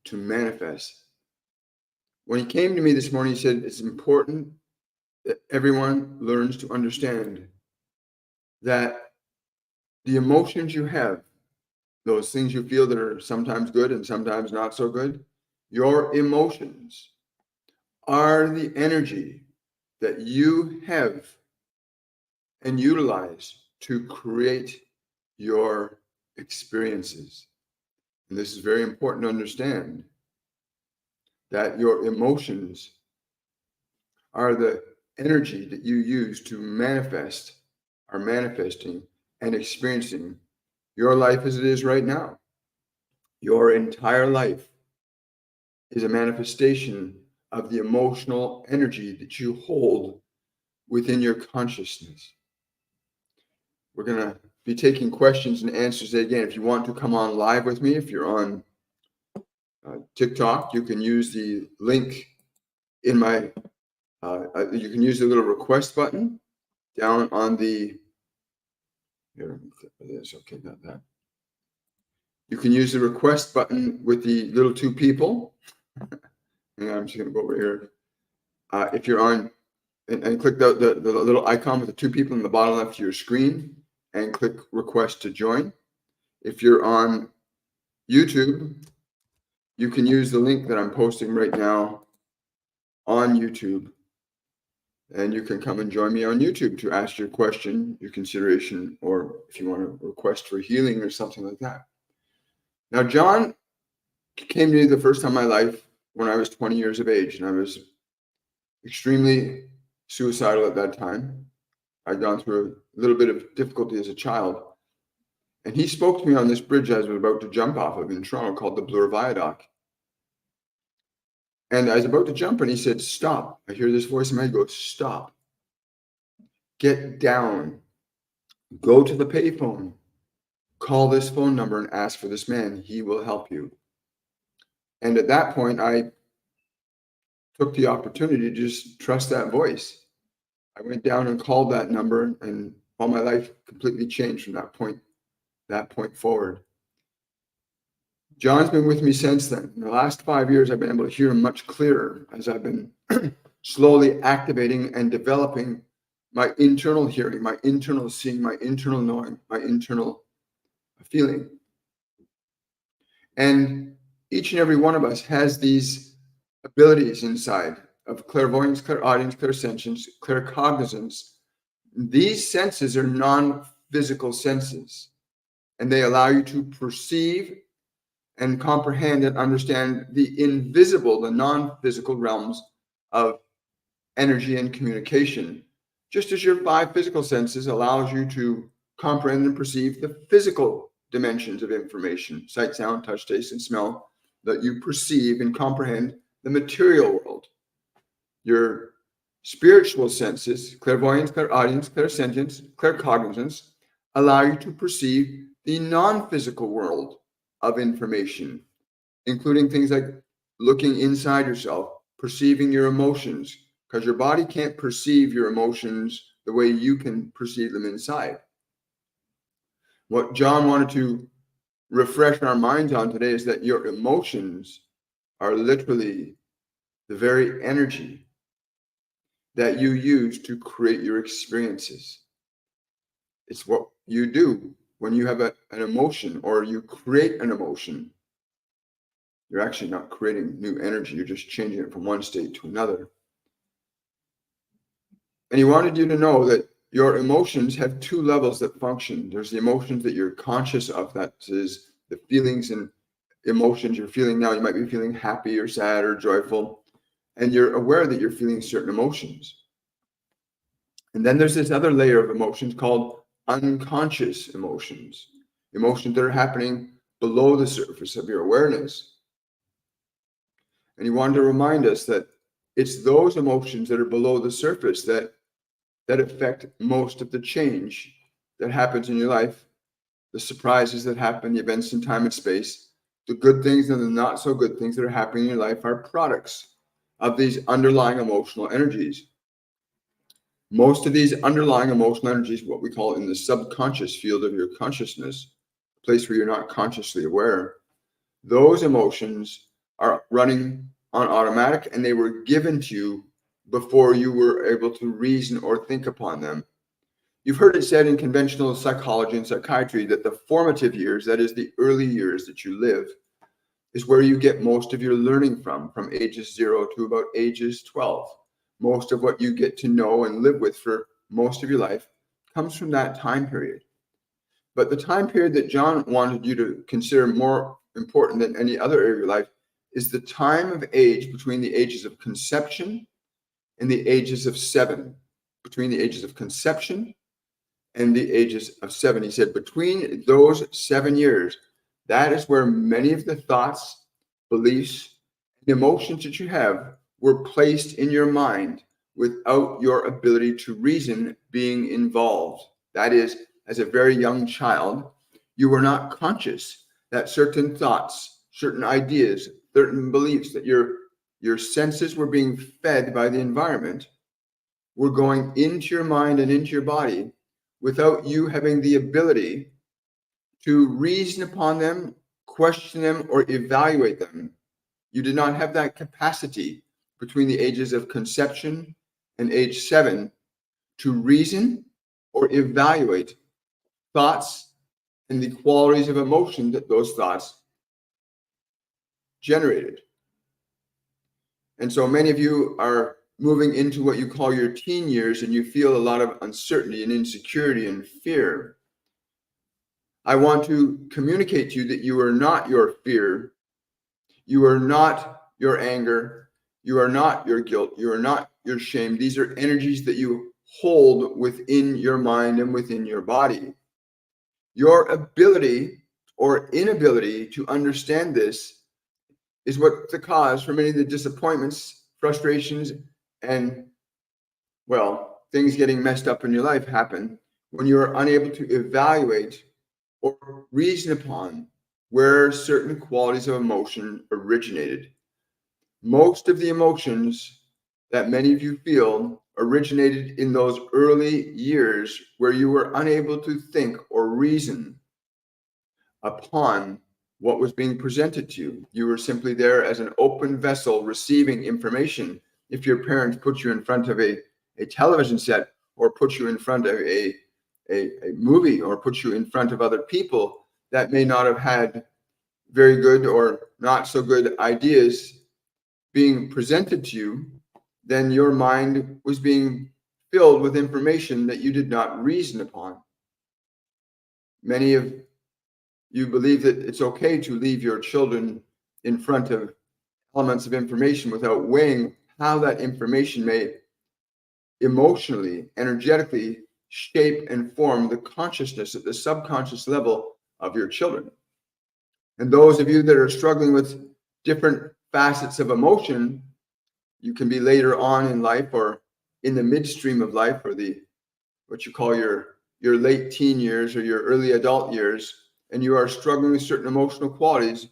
to manifest. When he came to me this morning, he said, it's important that everyone learns to understand that the emotions you have, those things you feel that are sometimes good and sometimes not so good, your emotions are the energy that you have and utilize to create your experiences. And this is very important to understand, that your emotions are the energy that you use to manifest, are manifesting and experiencing your life as it is right now. Your entire life is a manifestation of the emotional energy that you hold within your consciousness. We're going to be taking questions and answers again. If you want to come on live with me, if you're on TikTok, you can use the link in my, you can use the little request button down on the, here, this, okay, not that. You can use the request button with the little two people. And I'm just going to go over here. If you're on, and click the little icon with the two people in the bottom left of your screen and click request to join. If you're on YouTube, you can use the link that I'm posting right now on YouTube. And you can come and join me on YouTube to ask your question, your consideration, or if you want to request for healing or something like that. Now, John came to me the first time in my life when I was 20 years of age, and I was extremely suicidal at that time. I'd gone through a little bit of difficulty as a child. And he spoke to me on this bridge I was about to jump off of in Toronto called the Bloor Viaduct. And I was about to jump, and he said, stop. I hear this voice in my head go, stop. Get down. Go to the payphone. Call this phone number and ask for this man. He will help you. And at that point, I took the opportunity to just trust that voice. I went down and called that number, and all my life completely changed from that point forward. John's been with me since then. In the last 5 years, I've been able to hear him much clearer as I've been slowly activating and developing my internal hearing, my internal seeing, my internal knowing, my internal feeling. And each and every one of us has these abilities inside of clairvoyance, clairaudience, clairsentience, claircognizance. These senses are non-physical senses, and they allow you to perceive and comprehend and understand the invisible, the non-physical realms of energy and communication, just as your 5 physical senses allows you to comprehend and perceive the physical dimensions of information, sight, sound, touch, taste, and smell, that you perceive and comprehend the material world. Your spiritual senses, clairvoyance, clairaudience, clairsentience, claircognizance, allow you to perceive the non-physical world of information, including things like looking inside yourself, perceiving your emotions, because your body can't perceive your emotions the way you can perceive them inside. What John wanted to refresh our minds on today is that your emotions are literally the very energy that you use to create your experiences. It's what you do when you have an emotion or you create an emotion. You're actually not creating new energy. You're just changing it from one state to another. And he wanted you to know that your emotions have 2 levels that function. There's the emotions that you're conscious of, that is the feelings and emotions you're feeling now. You might be feeling happy or sad or joyful, and you're aware that you're feeling certain emotions. And then there's this other layer of emotions called unconscious emotions, emotions that are happening below the surface of your awareness. And he wanted to remind us that it's those emotions that are below the surface that affect most of the change that happens in your life, the surprises that happen, the events in time and space, the good things and the not so good things that are happening in your life are products of these underlying emotional energies. Most of these underlying emotional energies, what we call in the subconscious field of your consciousness, a place where you're not consciously aware, those emotions are running on automatic, and they were given to you before you were able to reason or think upon them. You've heard it said in conventional psychology and psychiatry that the formative years, that is the early years that you live, is where you get most of your learning from ages 0 to about ages 12. Most of what you get to know and live with for most of your life comes from that time period. But the time period that John wanted you to consider more important than any other area of your life is the time of age between the ages of conception and the ages of 7. Between the ages of conception and the ages of 7. He said, between those 7 years, that is where many of the thoughts, beliefs, and emotions that you have were placed in your mind without your ability to reason being involved. That is, as a very young child, you were not conscious that certain thoughts, certain ideas, certain beliefs that your senses were being fed by the environment were going into your mind and into your body without you having the ability to reason upon them, question them, or evaluate them. You did not have that capacity between the ages of conception and age 7 to reason or evaluate thoughts and the qualities of emotion that those thoughts generated. And so many of you are moving into what you call your teen years, and you feel a lot of uncertainty and insecurity and fear. I want to communicate to you that you are not your fear. You are not your anger. You are not your guilt. You are not your shame. These are energies that you hold within your mind and within your body. Your ability or inability to understand this is what the cause for many of the disappointments, frustrations, and, well, things getting messed up in your life happen when you are unable to evaluate or reason upon where certain qualities of emotion originated. Most of the emotions that many of you feel originated in those early years where you were unable to think or reason upon what was being presented to you. You were simply there as an open vessel receiving information. If your parents put you in front of a television set, or put you in front of a movie, or put you in front of other people that may not have had very good or not so good ideas being presented to you, then your mind was being filled with information that you did not reason upon. Many of you believe that it's okay to leave your children in front of elements of information without weighing how that information may emotionally, energetically shape and form the consciousness at the subconscious level of your children. And those of you that are struggling with different facets of emotion, you can be later on in life or in the midstream of life, or what you call your late teen years or your early adult years, and you are struggling with certain emotional qualities.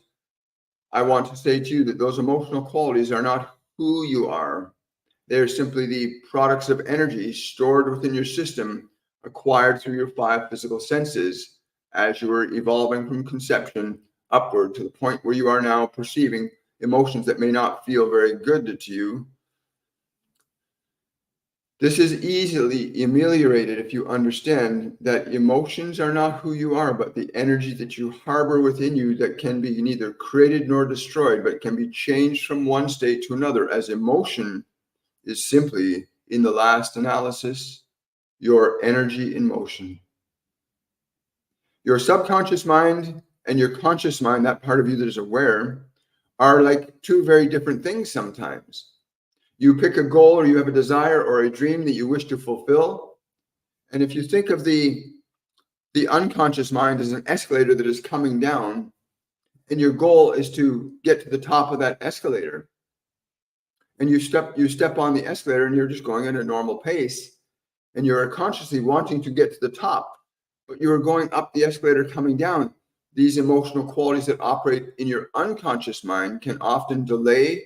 I want to say to you that those emotional qualities are not who you are. They're simply the products of energy stored within your system, acquired through your 5 physical senses as you were evolving from conception upward to the point where you are now perceiving emotions that may not feel very good to you. This is easily ameliorated if you understand that emotions are not who you are, but the energy that you harbor within you that can be neither created nor destroyed, but can be changed from one state to another, as emotion is simply, in the last analysis, your energy in motion. Your subconscious mind and your conscious mind, that part of you that is aware, are like two very different things sometimes. You pick a goal, or you have a desire or a dream that you wish to fulfill. And if you think of the unconscious mind as an escalator that is coming down, and your goal is to get to the top of that escalator, and you step on the escalator and you're just going at a normal pace, and you're consciously wanting to get to the top, but you're going up the escalator coming down. These emotional qualities that operate in your unconscious mind can often delay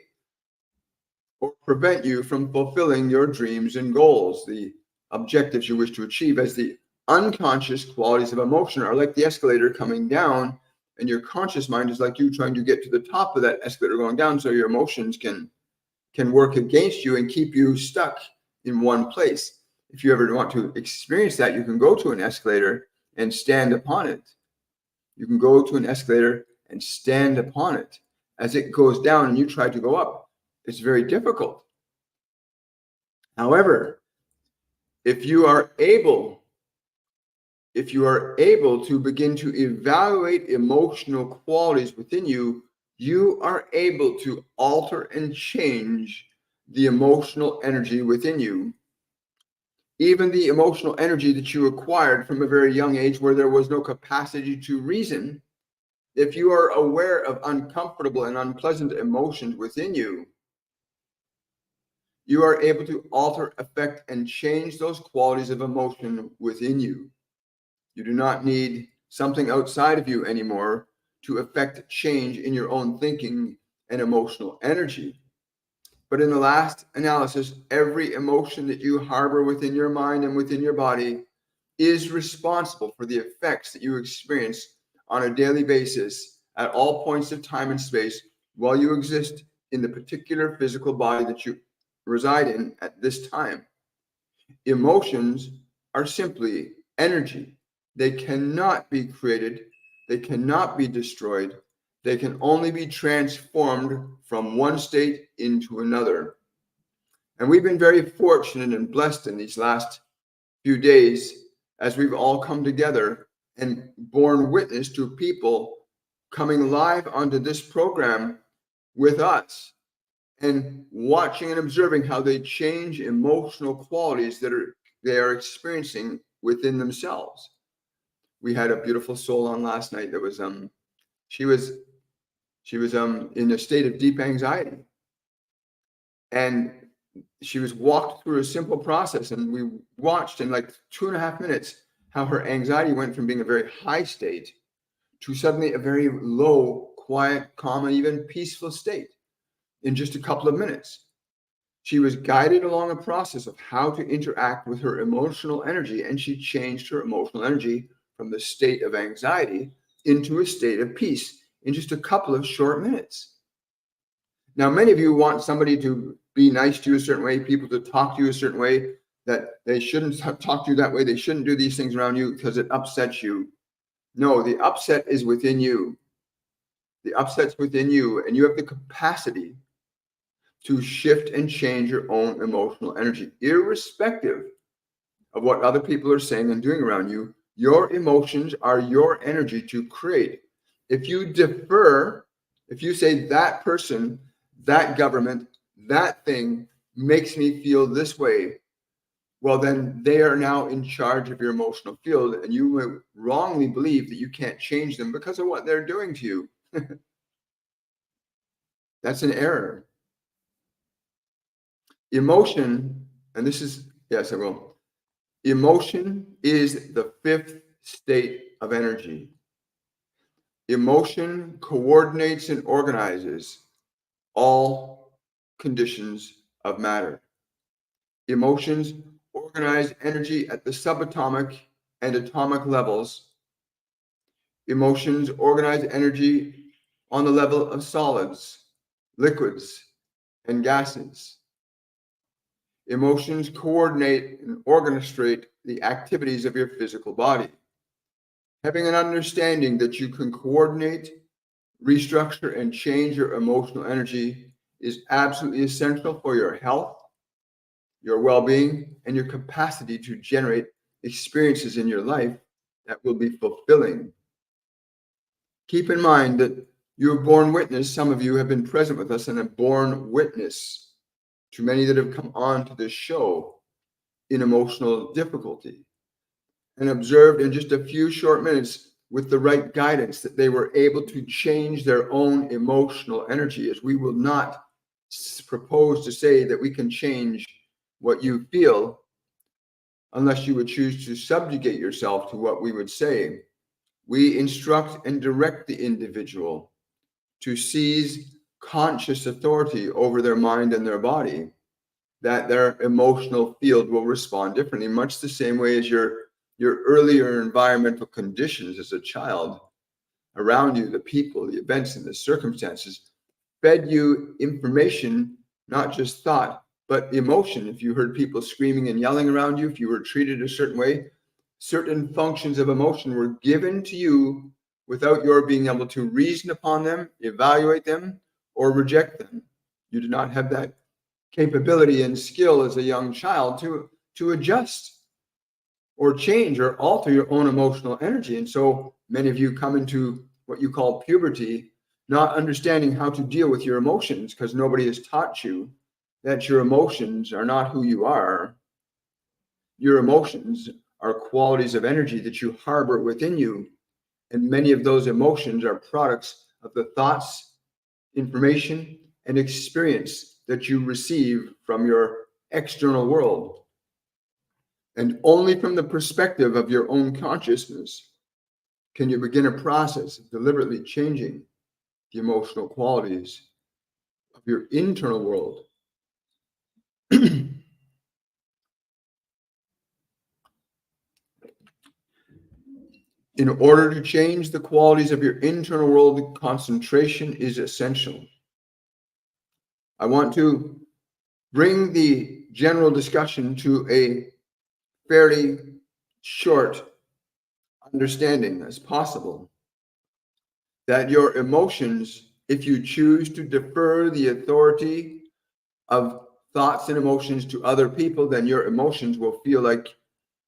or prevent you from fulfilling your dreams and goals, the objectives you wish to achieve, as the unconscious qualities of emotion are like the escalator coming down, And your conscious mind is like you trying to get to the top of that escalator going down, so your emotions can work against you and keep you stuck in one place. If you ever want to experience that, you can go to an escalator and stand upon it. You can go to an escalator and stand upon it. As it goes down and you try to go up, it's very difficult. However, if you are able to begin to evaluate emotional qualities within you, you are able to alter and change the emotional energy within you. Even the emotional energy that you acquired from a very young age, where there was no capacity to reason, if you are aware of uncomfortable and unpleasant emotions within you, you are able to alter, affect, and change those qualities of emotion within you. You do not need something outside of you anymore to affect change in your own thinking and emotional energy. But in the last analysis, every emotion that you harbor within your mind and within your body is responsible for the effects that you experience on a daily basis at all points of time and space while you exist in the particular physical body that you reside in at this time. Emotions are simply energy. They cannot be created. They cannot be destroyed. They can only be transformed from one state into another. And we've been very fortunate and blessed in these last few days as we've all come together and borne witness to people coming live onto this program with us and watching and observing how they change emotional qualities that they are experiencing within themselves. We had a beautiful soul on last night that was she was in a state of deep anxiety, and she was walked through a simple process, and we watched in like 2.5 minutes how her anxiety went from being a very high state to suddenly a very low, quiet, calm, and even peaceful state in just a couple of minutes. She was guided along a process of how to interact with her emotional energy, and she changed her emotional energy from the state of anxiety into a state of peace in just a couple of short minutes. Now, many of you want somebody to be nice to you a certain way, people to talk to you a certain way, that they shouldn't talk to you that way. They shouldn't do these things around you because it upsets you. No, the upset is within you. The upset's within you, and you have the capacity to shift and change your own emotional energy, irrespective of what other people are saying and doing around you. Your emotions are your energy to create. If you defer, if you say that person, that government, that thing makes me feel this way, well, then they are now in charge of your emotional field, and you will wrongly believe that you can't change them because of what they're doing to you. That's an error. Emotion, and this is, yes, I will. Emotion is the fifth state of energy. Emotion coordinates and organizes all conditions of matter. Emotions organize energy at the subatomic and atomic levels. Emotions organize energy on the level of solids, liquids, and gases. Emotions coordinate and orchestrate the activities of your physical body. Having an understanding that you can coordinate, restructure, and change your emotional energy is absolutely essential for your health, your well-being, and your capacity to generate experiences in your life that will be fulfilling. Keep in mind that you have borne witness, some of you have been present with us and have borne witness to many that have come on to this show in emotional difficulty, and observed in just a few short minutes with the right guidance that they were able to change their own emotional energy. As we will not propose to say that we can change what you feel unless you would choose to subjugate yourself to what we would say. We instruct and direct the individual to seize conscious authority over their mind and their body, that their emotional field will respond differently, much the same way as your earlier environmental conditions as a child around you, the people, the events, and the circumstances, fed you information, not just thought, but emotion. If you heard people screaming and yelling around you, if you were treated a certain way, certain functions of emotion were given to you without your being able to reason upon them, evaluate them, or reject them. You did not have that capability and skill as a young child to adjust or change or alter your own emotional energy. And so many of you come into what you call puberty, not understanding how to deal with your emotions because nobody has taught you that your emotions are not who you are. Your emotions are qualities of energy that you harbor within you. And many of those emotions are products of the thoughts, information, and experience that you receive from your external world. And only from the perspective of your own consciousness can you begin a process of deliberately changing the emotional qualities of your internal world. In order to change the qualities of your internal world, concentration is essential. I want to bring the general discussion to a fairly short understanding as possible that your emotions, if you choose to defer the authority of thoughts and emotions to other people, then your emotions will feel like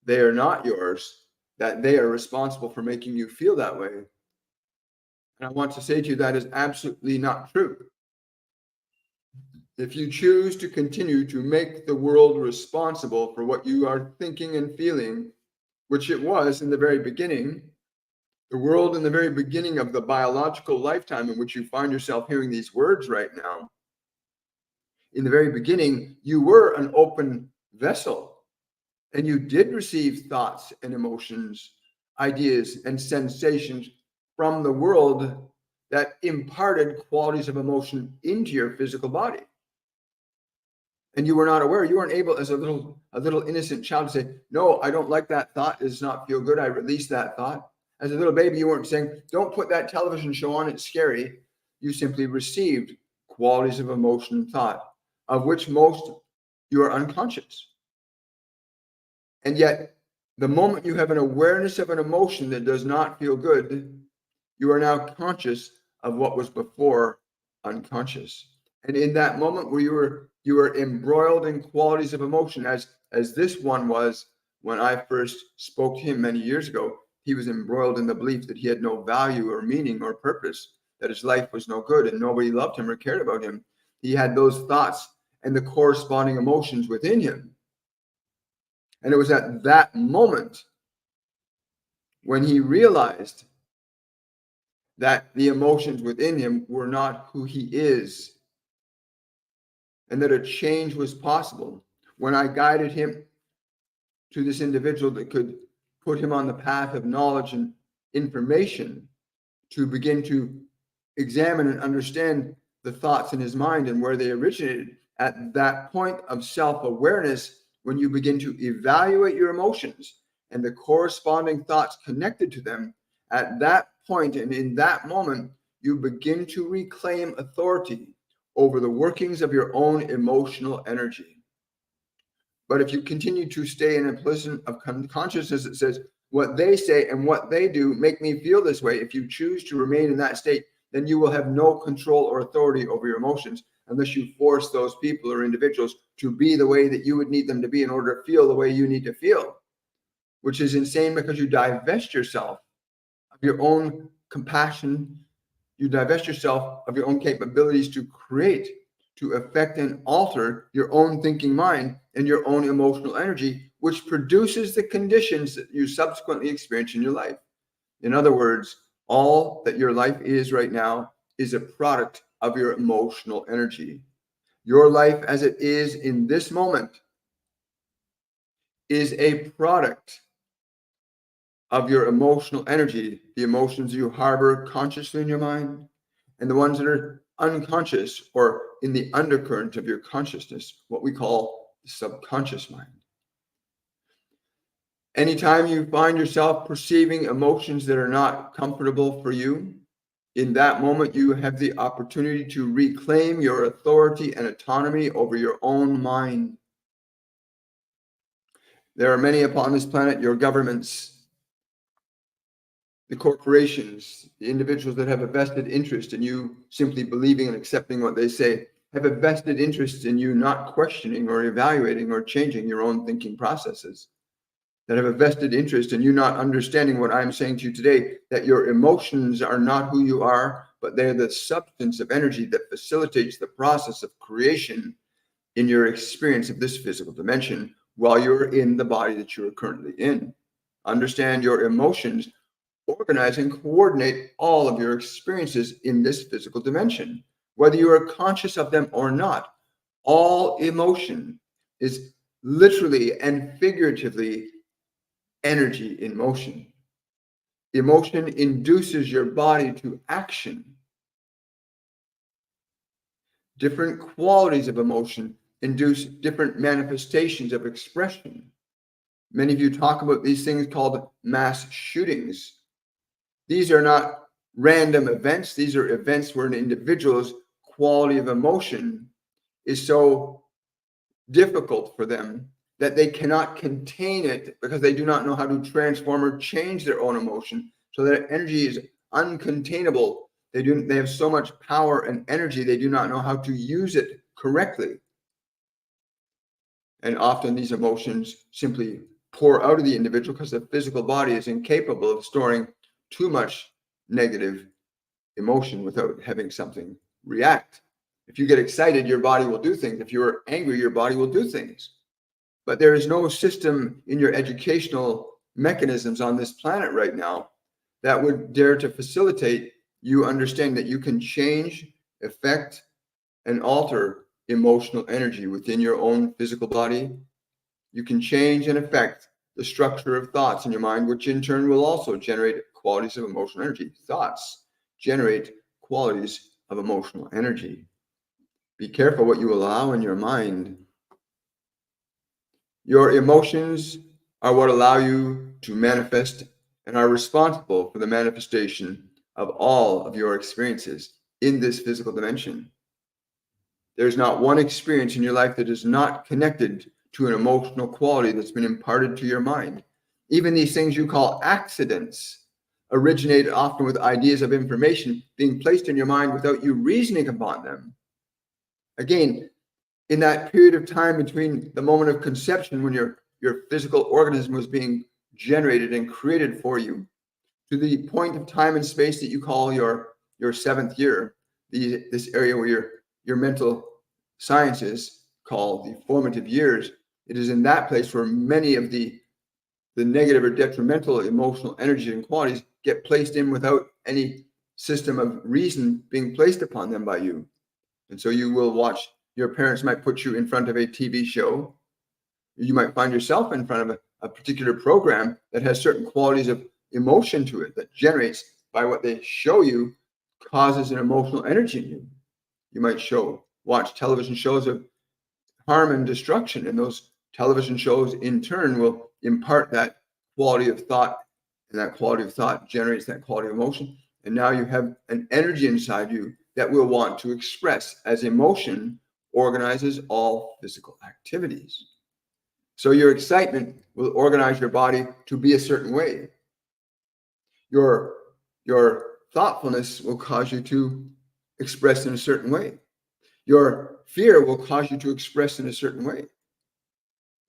they are not yours, that they are responsible for making you feel that way. And I want to say to you that is absolutely not true. If you choose to continue to make the world responsible for what you are thinking and feeling, which it was in the very beginning, the world in the very beginning of the biological lifetime in which you find yourself hearing these words right now, in the very beginning, you were an open vessel and you did receive thoughts and emotions, ideas and sensations from the world that imparted qualities of emotion into your physical body. And you were not aware. You weren't able, as a little innocent child, to say, "No, I don't like that thought. It does not feel good. I release that thought." As a little baby, you weren't saying, "Don't put that television show on. It's scary." You simply received qualities of emotion and thought, of which most you are unconscious. And yet, the moment you have an awareness of an emotion that does not feel good, you are now conscious of what was before unconscious. And in that moment where you were embroiled in qualities of emotion, as this one was when I first spoke to him many years ago, he was embroiled in the belief that he had no value or meaning or purpose, that his life was no good and nobody loved him or cared about him. He had those thoughts and the corresponding emotions within him. And it was at that moment when he realized that the emotions within him were not who he is, and that a change was possible. When I guided him to this individual that could put him on the path of knowledge and information to begin to examine and understand the thoughts in his mind and where they originated, at that point of self-awareness, when you begin to evaluate your emotions and the corresponding thoughts connected to them, at that point and in that moment, you begin to reclaim authority over the workings of your own emotional energy. But if you continue to stay in a position of consciousness that says, what they say and what they do make me feel this way, if you choose to remain in that state, then you will have no control or authority over your emotions unless you force those people or individuals to be the way that you would need them to be in order to feel the way you need to feel, which is insane because you divest yourself of your own compassion. You divest yourself of your own capabilities to create, to affect and alter your own thinking mind and your own emotional energy, which produces the conditions that you subsequently experience in your life. In other words, all that your life is right now is a product of your emotional energy. Your life as it is in this moment is a product of your emotional energy, the emotions you harbor consciously in your mind, and the ones that are unconscious or in the undercurrent of your consciousness, what we call the subconscious mind. Anytime you find yourself perceiving emotions that are not comfortable for you, In that moment, you have the opportunity to reclaim your authority and autonomy over your own mind. There are many upon this planet, your governments, the corporations, the individuals that have a vested interest in you simply believing and accepting what they say, have a vested interest in you not questioning or evaluating or changing your own thinking processes, that have a vested interest in you not understanding what I'm saying to you today, that your emotions are not who you are, but they're the substance of energy that facilitates the process of creation in your experience of this physical dimension while you're in the body that you are currently in. Understand your emotions organize and coordinate all of your experiences in this physical dimension, whether you are conscious of them or not. All emotion is literally and figuratively energy in motion. Emotion induces your body to action. Different qualities of emotion induce different manifestations of expression. Many of you talk about these things called mass shootings. These are not random events. These are events where an individual's quality of emotion is so difficult for them that they cannot contain it because they do not know how to transform or change their own emotion. So that energy is uncontainable. They have so much power and energy, they do not know how to use it correctly. And often these emotions simply pour out of the individual because the physical body is incapable of storing too much negative emotion without having something react. If you get excited, your body will do things. If you're angry, your body will do things. But there is no system in your educational mechanisms on this planet right now that would dare to facilitate you understanding that you can change, affect, and alter emotional energy within your own physical body. You can change and affect the structure of thoughts in your mind, which in turn will also generate qualities of emotional energy. Thoughts generate qualities of emotional energy. Be careful what you allow in your mind. Your emotions are what allow you to manifest and are responsible for the manifestation of all of your experiences in this physical dimension. There's not one experience in your life that is not connected to an emotional quality that's been imparted to your mind. Even these things you call accidents originate often with ideas of information being placed in your mind without you reasoning upon them. Again, in that period of time between the moment of conception when your physical organism was being generated and created for you to the point of time and space that you call your seventh year, this area where your mental sciences call the formative years, it is in that place where many of the negative or detrimental emotional energy and qualities get placed in without any system of reason being placed upon them by you. And so you will watch, your parents might put you in front of a TV show. You might find yourself in front of a particular program that has certain qualities of emotion to it that generates by what they show you, causes an emotional energy in you. You might watch television shows of harm and destruction, and those television shows in turn will impart that quality of thought, and that quality of thought generates that quality of emotion. And now you have an energy inside you that will want to express as emotion organizes all physical activities. So your excitement will organize your body to be a certain way. Your thoughtfulness will cause you to express in a certain way. Your fear will cause you to express in a certain way.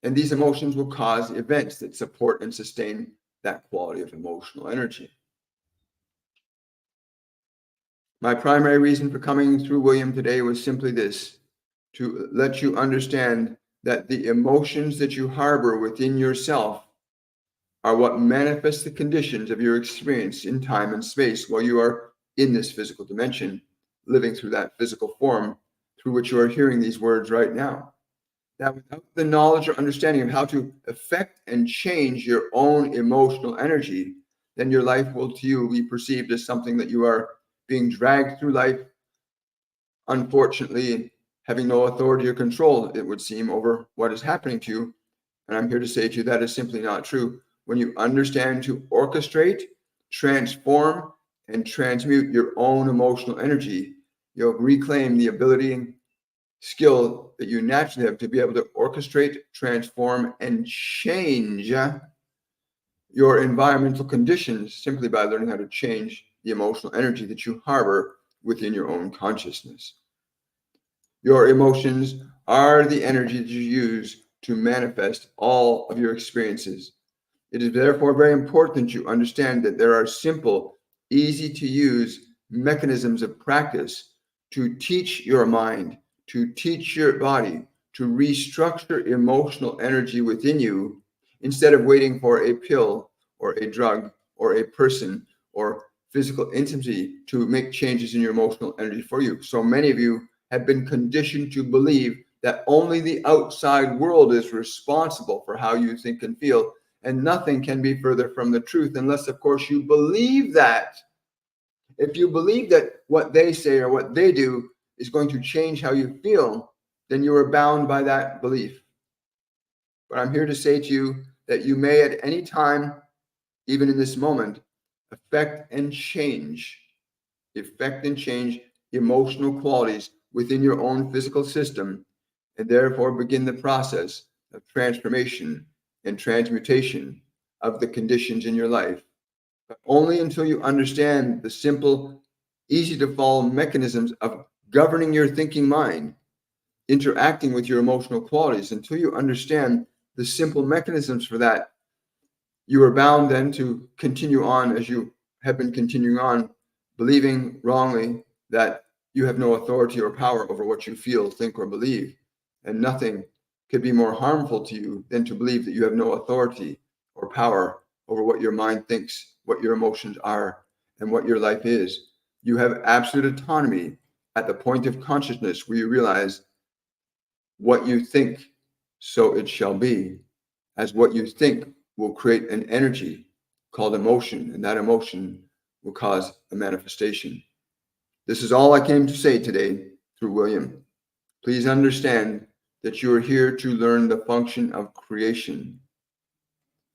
And these emotions will cause events that support and sustain that quality of emotional energy. My primary reason for coming through William today was simply this, to let you understand that the emotions that you harbor within yourself are what manifest the conditions of your experience in time and space while you are in this physical dimension, living through that physical form through which you are hearing these words right now. That without the knowledge or understanding of how to affect and change your own emotional energy, then your life will to you be perceived as something that you are being dragged through life, unfortunately, having no authority or control, it would seem, over what is happening to you. And I'm here to say to you that is simply not true. When you understand to orchestrate, transform, and transmute your own emotional energy, you'll reclaim the ability and skill that you naturally have to be able to orchestrate, transform, and change your environmental conditions simply by learning how to change the emotional energy that you harbor within your own consciousness. Your emotions are the energy that you use to manifest all of your experiences. It is therefore very important that you understand that there are simple, easy to use mechanisms of practice to teach your mind, to teach your body, to restructure emotional energy within you instead of waiting for a pill or a drug or a person or physical intimacy to make changes in your emotional energy for you. So many of you have been conditioned to believe that only the outside world is responsible for how you think and feel. And nothing can be further from the truth unless, of course, you believe that. If you believe that what they say or what they do is going to change how you feel, then you are bound by that belief. But I'm here to say to you that you may at any time, even in this moment, affect and change emotional qualities within your own physical system, and therefore begin the process of transformation and transmutation of the conditions in your life. But only until you understand the simple, easy to follow mechanisms of governing your thinking mind, interacting with your emotional qualities, until you understand the simple mechanisms for that, you are bound then to continue on as you have been continuing on, believing wrongly that you have no authority or power over what you feel, think, or believe. And nothing could be more harmful to you than to believe that you have no authority or power over what your mind thinks, what your emotions are, and what your life is. You have absolute autonomy at the point of consciousness where you realize what you think, so it shall be, as what you think will create an energy called emotion, and that emotion will cause a manifestation. This is all I came to say today through William. Please understand that you are here to learn the function of creation.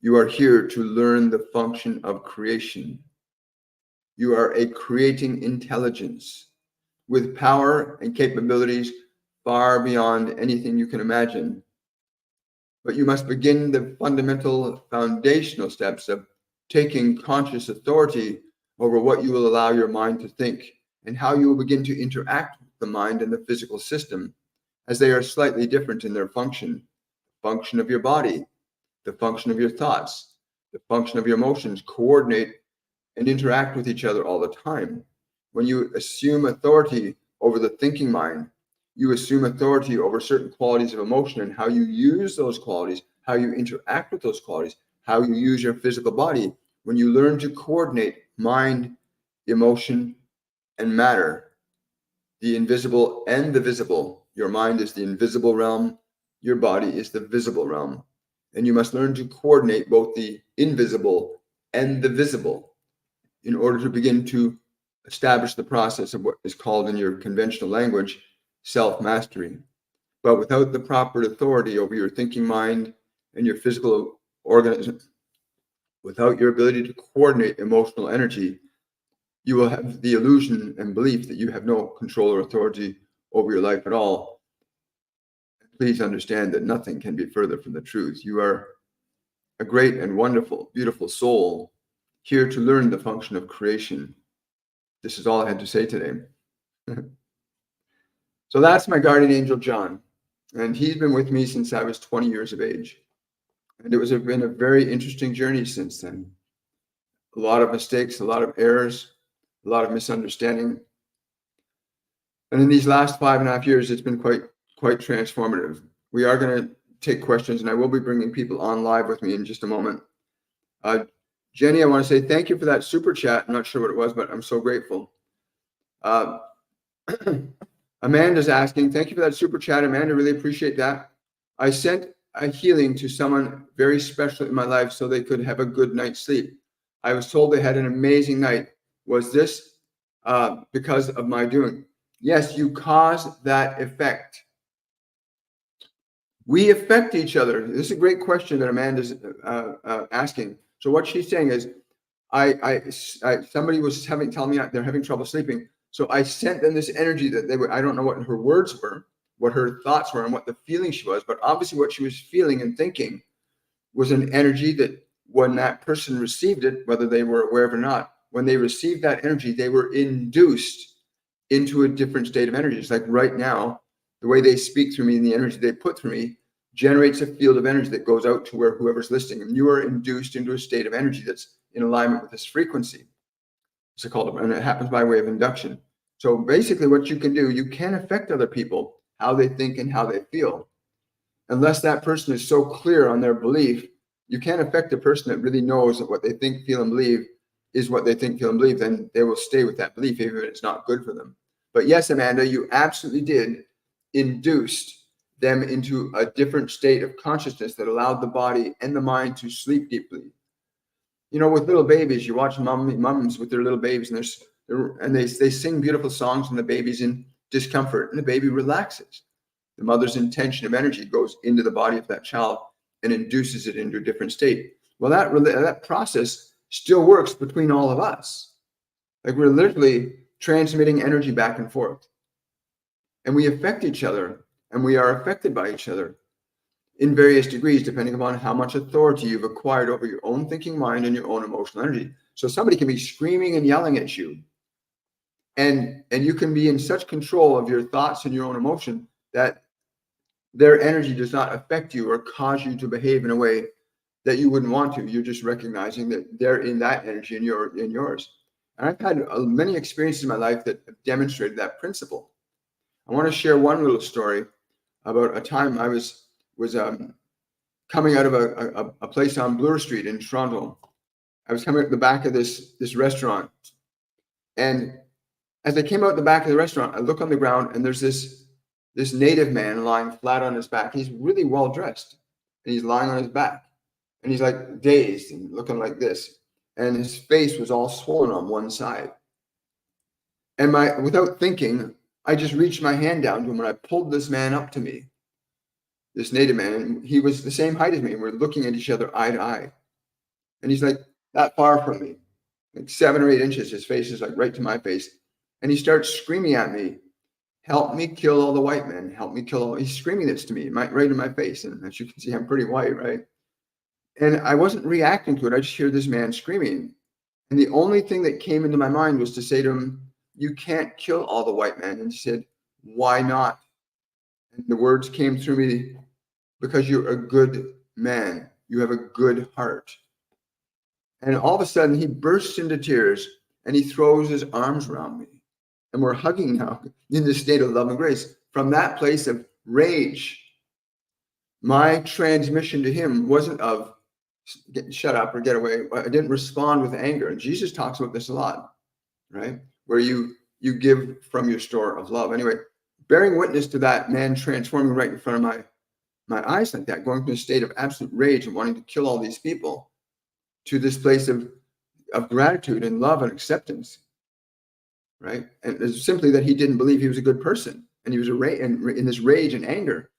You are here to learn the function of creation. You are a creating intelligence with power and capabilities far beyond anything you can imagine. But you must begin the fundamental foundational steps of taking conscious authority over what you will allow your mind to think and how you will begin to interact with the mind and the physical system, as they are slightly different in their function. The function of your body, the function of your thoughts, the function of your emotions coordinate and interact with each other all the time. When you assume authority over the thinking mind, you assume authority over certain qualities of emotion and how you use those qualities, how you interact with those qualities, how you use your physical body. When you learn to coordinate mind, emotion, and matter, the invisible and the visible, your mind is the invisible realm, your body is the visible realm. And you must learn to coordinate both the invisible and the visible in order to begin to establish the process of what is called in your conventional language self-mastery. But without the proper authority over your thinking mind and your physical organism, without your ability to coordinate emotional energy, you will have the illusion and belief that you have no control or authority over your life at all. Please understand that nothing can be further from the truth. You are a great and wonderful, beautiful soul here to learn the function of creation. This is all I had to say today. So that's my guardian angel, John. And he's been with me since I was 20 years of age. And it was been a very interesting journey since then. A lot of mistakes, a lot of errors, a lot of misunderstanding. And in these last 5.5 years, it's been quite transformative. We are going to take questions, and I will be bringing people on live with me in just a moment. Jenny, I want to say thank you for that super chat. I'm not sure what it was, but I'm so grateful. Amanda's asking, thank you for that super chat, Amanda. Really appreciate that. I sent a healing to someone very special in my life so they could have a good night's sleep. I was told they had an amazing night. Was this because of my doing? Yes, you cause that effect. We affect each other. This is a great question that Amanda's asking. So what she's saying is, Somebody was telling me they're having trouble sleeping. So I sent them this energy that they were, I don't know what her words were, what her thoughts were, and what the feeling she was, but obviously what she was feeling and thinking was an energy that when that person received it, whether they were aware of it or not, when they received that energy, they were induced into a different state of energy. It's like right now, the way they speak through me and the energy they put through me generates a field of energy that goes out to where whoever's listening. And you are induced into a state of energy that's in alignment with this frequency. It's called, and it happens by way of induction. So basically what you can do, you can affect other people, how they think and how they feel. Unless that person is so clear on their belief, you can't affect a person that really knows that what they think, feel, and believe is what they think, feel, and believe. Then they will stay with that belief, even if it's not good for them. But yes, Amanda, you absolutely did induce them into a different state of consciousness that allowed the body and the mind to sleep deeply. You know, with little babies, you watch mums with their little babies, and they sing beautiful songs, and the baby's in discomfort, and the baby relaxes. The mother's intention of energy goes into the body of that child and induces it into a different state. Well, that process still works between all of us. Like we're literally transmitting energy back and forth. And we affect each other, and we are affected by each other in various degrees, depending upon how much authority you've acquired over your own thinking mind and your own emotional energy. So somebody can be screaming and yelling at you, and you can be in such control of your thoughts and your own emotion that their energy does not affect you or cause you to behave in a way that you wouldn't want to. You're just recognizing that they're in that energy and you're in yours. And I've had many experiences in my life that have demonstrated that principle. I want to share one little story about a time I was coming out of a place on Bloor Street in Toronto. I was coming out the back of this restaurant, and as I came out the back of the restaurant, I look on the ground, and there's this native man lying flat on his back. He's really well dressed, and he's lying on his back, and he's like dazed and looking like this, and his face was all swollen on one side. And without thinking, I just reached my hand down to him, and I pulled this man up to me, this native man, and he was the same height as me, and we're looking at each other eye to eye. And he's like that far from me, like 7 or 8 inches. His face is like right to my face. And he starts screaming at me, "Help me kill all the white men. Help me kill all." He's screaming this to me, right in my face. And as you can see, I'm pretty white, right? And I wasn't reacting to it. I just hear this man screaming. And the only thing that came into my mind was to say to him, "You can't kill all the white men." And he said, "Why not?" And the words came through me, "Because you're a good man. You have a good heart." And all of a sudden, he bursts into tears, and he throws his arms around me. And we're hugging now in this state of love and grace. From that place of rage, my transmission to him wasn't of shut up or get away. I didn't respond with anger. And Jesus talks about this a lot, right? Where you give from your store of love. Anyway, bearing witness to that man transforming right in front of my eyes like that, going from a state of absolute rage and wanting to kill all these people to this place of gratitude and love and acceptance, right? And it's simply that he didn't believe he was a good person, and he was in this rage and anger.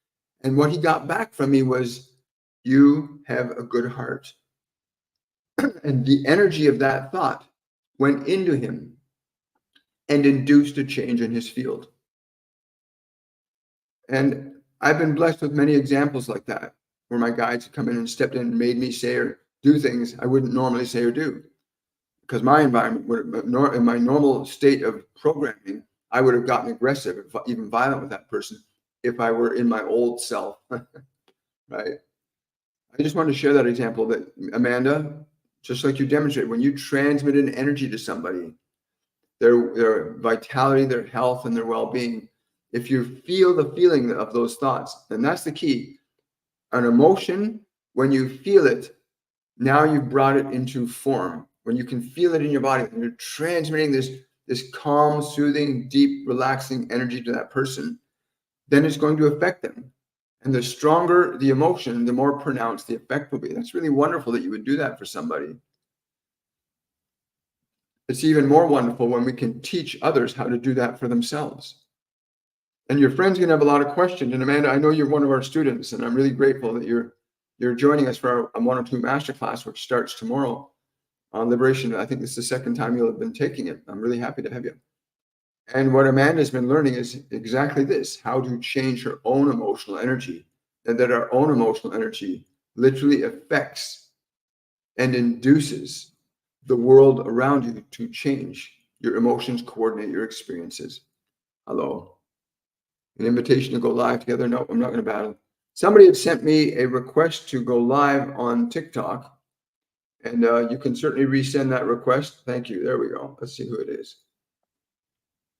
And what he got back from me was, "You have a good heart." And the energy of that thought went into him and induced a change in his field. And I've been blessed with many examples like that, where my guides have come in and stepped in and made me say or do things I wouldn't normally say or do. Because my environment, in my normal state of programming, I would have gotten aggressive, even violent with that person if I were in my old self, right? I just wanted to share that example that, Amanda, just like you demonstrated, when you transmit an energy to somebody, their vitality, their health, and their well-being, if you feel the feeling of those thoughts, then that's the key. An emotion, when you feel it, now you've brought it into form. When you can feel it in your body, and you're transmitting this calm, soothing, deep, relaxing energy to that person, then it's going to affect them. And the stronger the emotion, the more pronounced the effect will be. That's really wonderful that you would do that for somebody. It's even more wonderful when we can teach others how to do that for themselves. And your friend's going to have a lot of questions. And Amanda, I know you're one of our students, and I'm really grateful that you're joining us for our 1 or 2 masterclass, which starts tomorrow. on liberation. I think this is the second time you'll have been taking it. I'm really happy to have you. And what Amanda's been learning is exactly this, how to change her own emotional energy, and that our own emotional energy literally affects and induces the world around you to change. Your emotions coordinate your experiences. Hello. An invitation to go live together? No, I'm not going to battle. Somebody had sent me a request to go live on TikTok, and you can certainly resend that request. Thank you. There we go. Let's see who it is.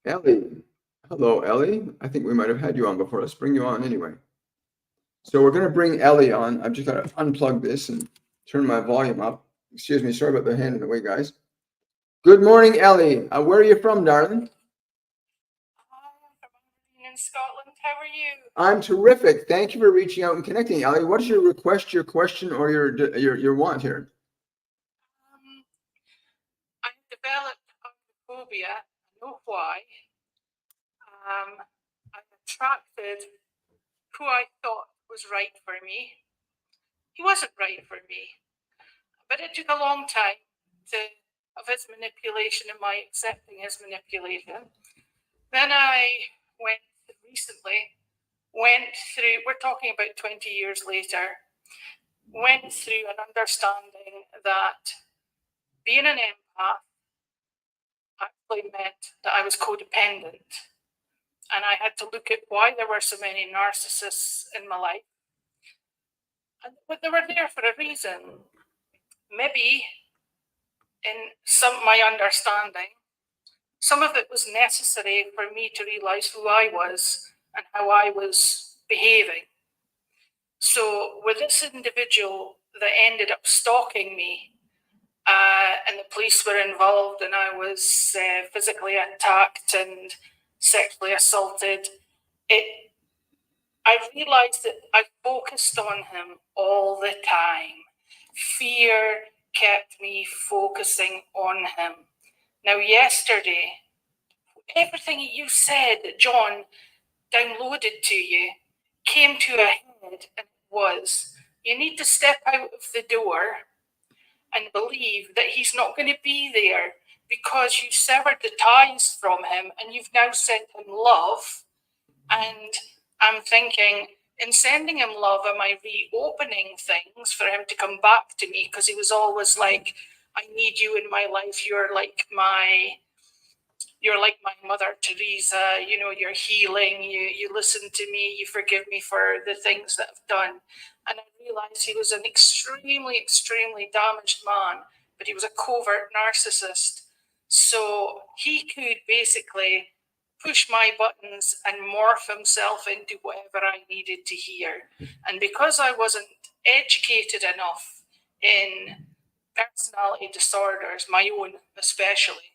Ellie. Hello, Ellie. I think we might have had you on before. Let's bring you on anyway. So we're going to bring Ellie on. I've just got to unplug this and turn my volume up. Excuse me. Sorry about the hand in the way, guys. Good morning, Ellie. Where are you from, darling? In Scotland. How are you? I'm terrific. Thank you for reaching out and connecting, Ellie. What is your request, your question, or your want here? I've developed phobia. I know why. I attracted who I thought was right for me. He wasn't right for me, but it took a long time of his manipulation and my accepting his manipulation. Then I went through, we're talking about 20 years later, went through an understanding that being an empath actually meant that I was codependent. And I had to look at why there were so many narcissists in my life. But they were there for a reason. Maybe in my understanding, some of it was necessary for me to realize who I was and how I was behaving. So with this individual that ended up stalking me, and the police were involved, and I was physically attacked and sexually assaulted, I realized that I focused on him all the time. Fear kept me focusing on him. Now, yesterday, everything you said that John downloaded to you came to a head, and it was, you need to step out of the door and believe that he's not going to be there because you severed the ties from him and you've now sent him love. And I'm thinking, in sending him love, am I reopening things for him to come back to me? Because he was always like, I need you in my life. You're like my Mother Teresa, you're healing, you listen to me, you forgive me for the things that I've done. And I realized he was an extremely, extremely damaged man, but he was a covert narcissist. So he could basically push my buttons and morph himself into whatever I needed to hear. And because I wasn't educated enough in personality disorders, my own especially,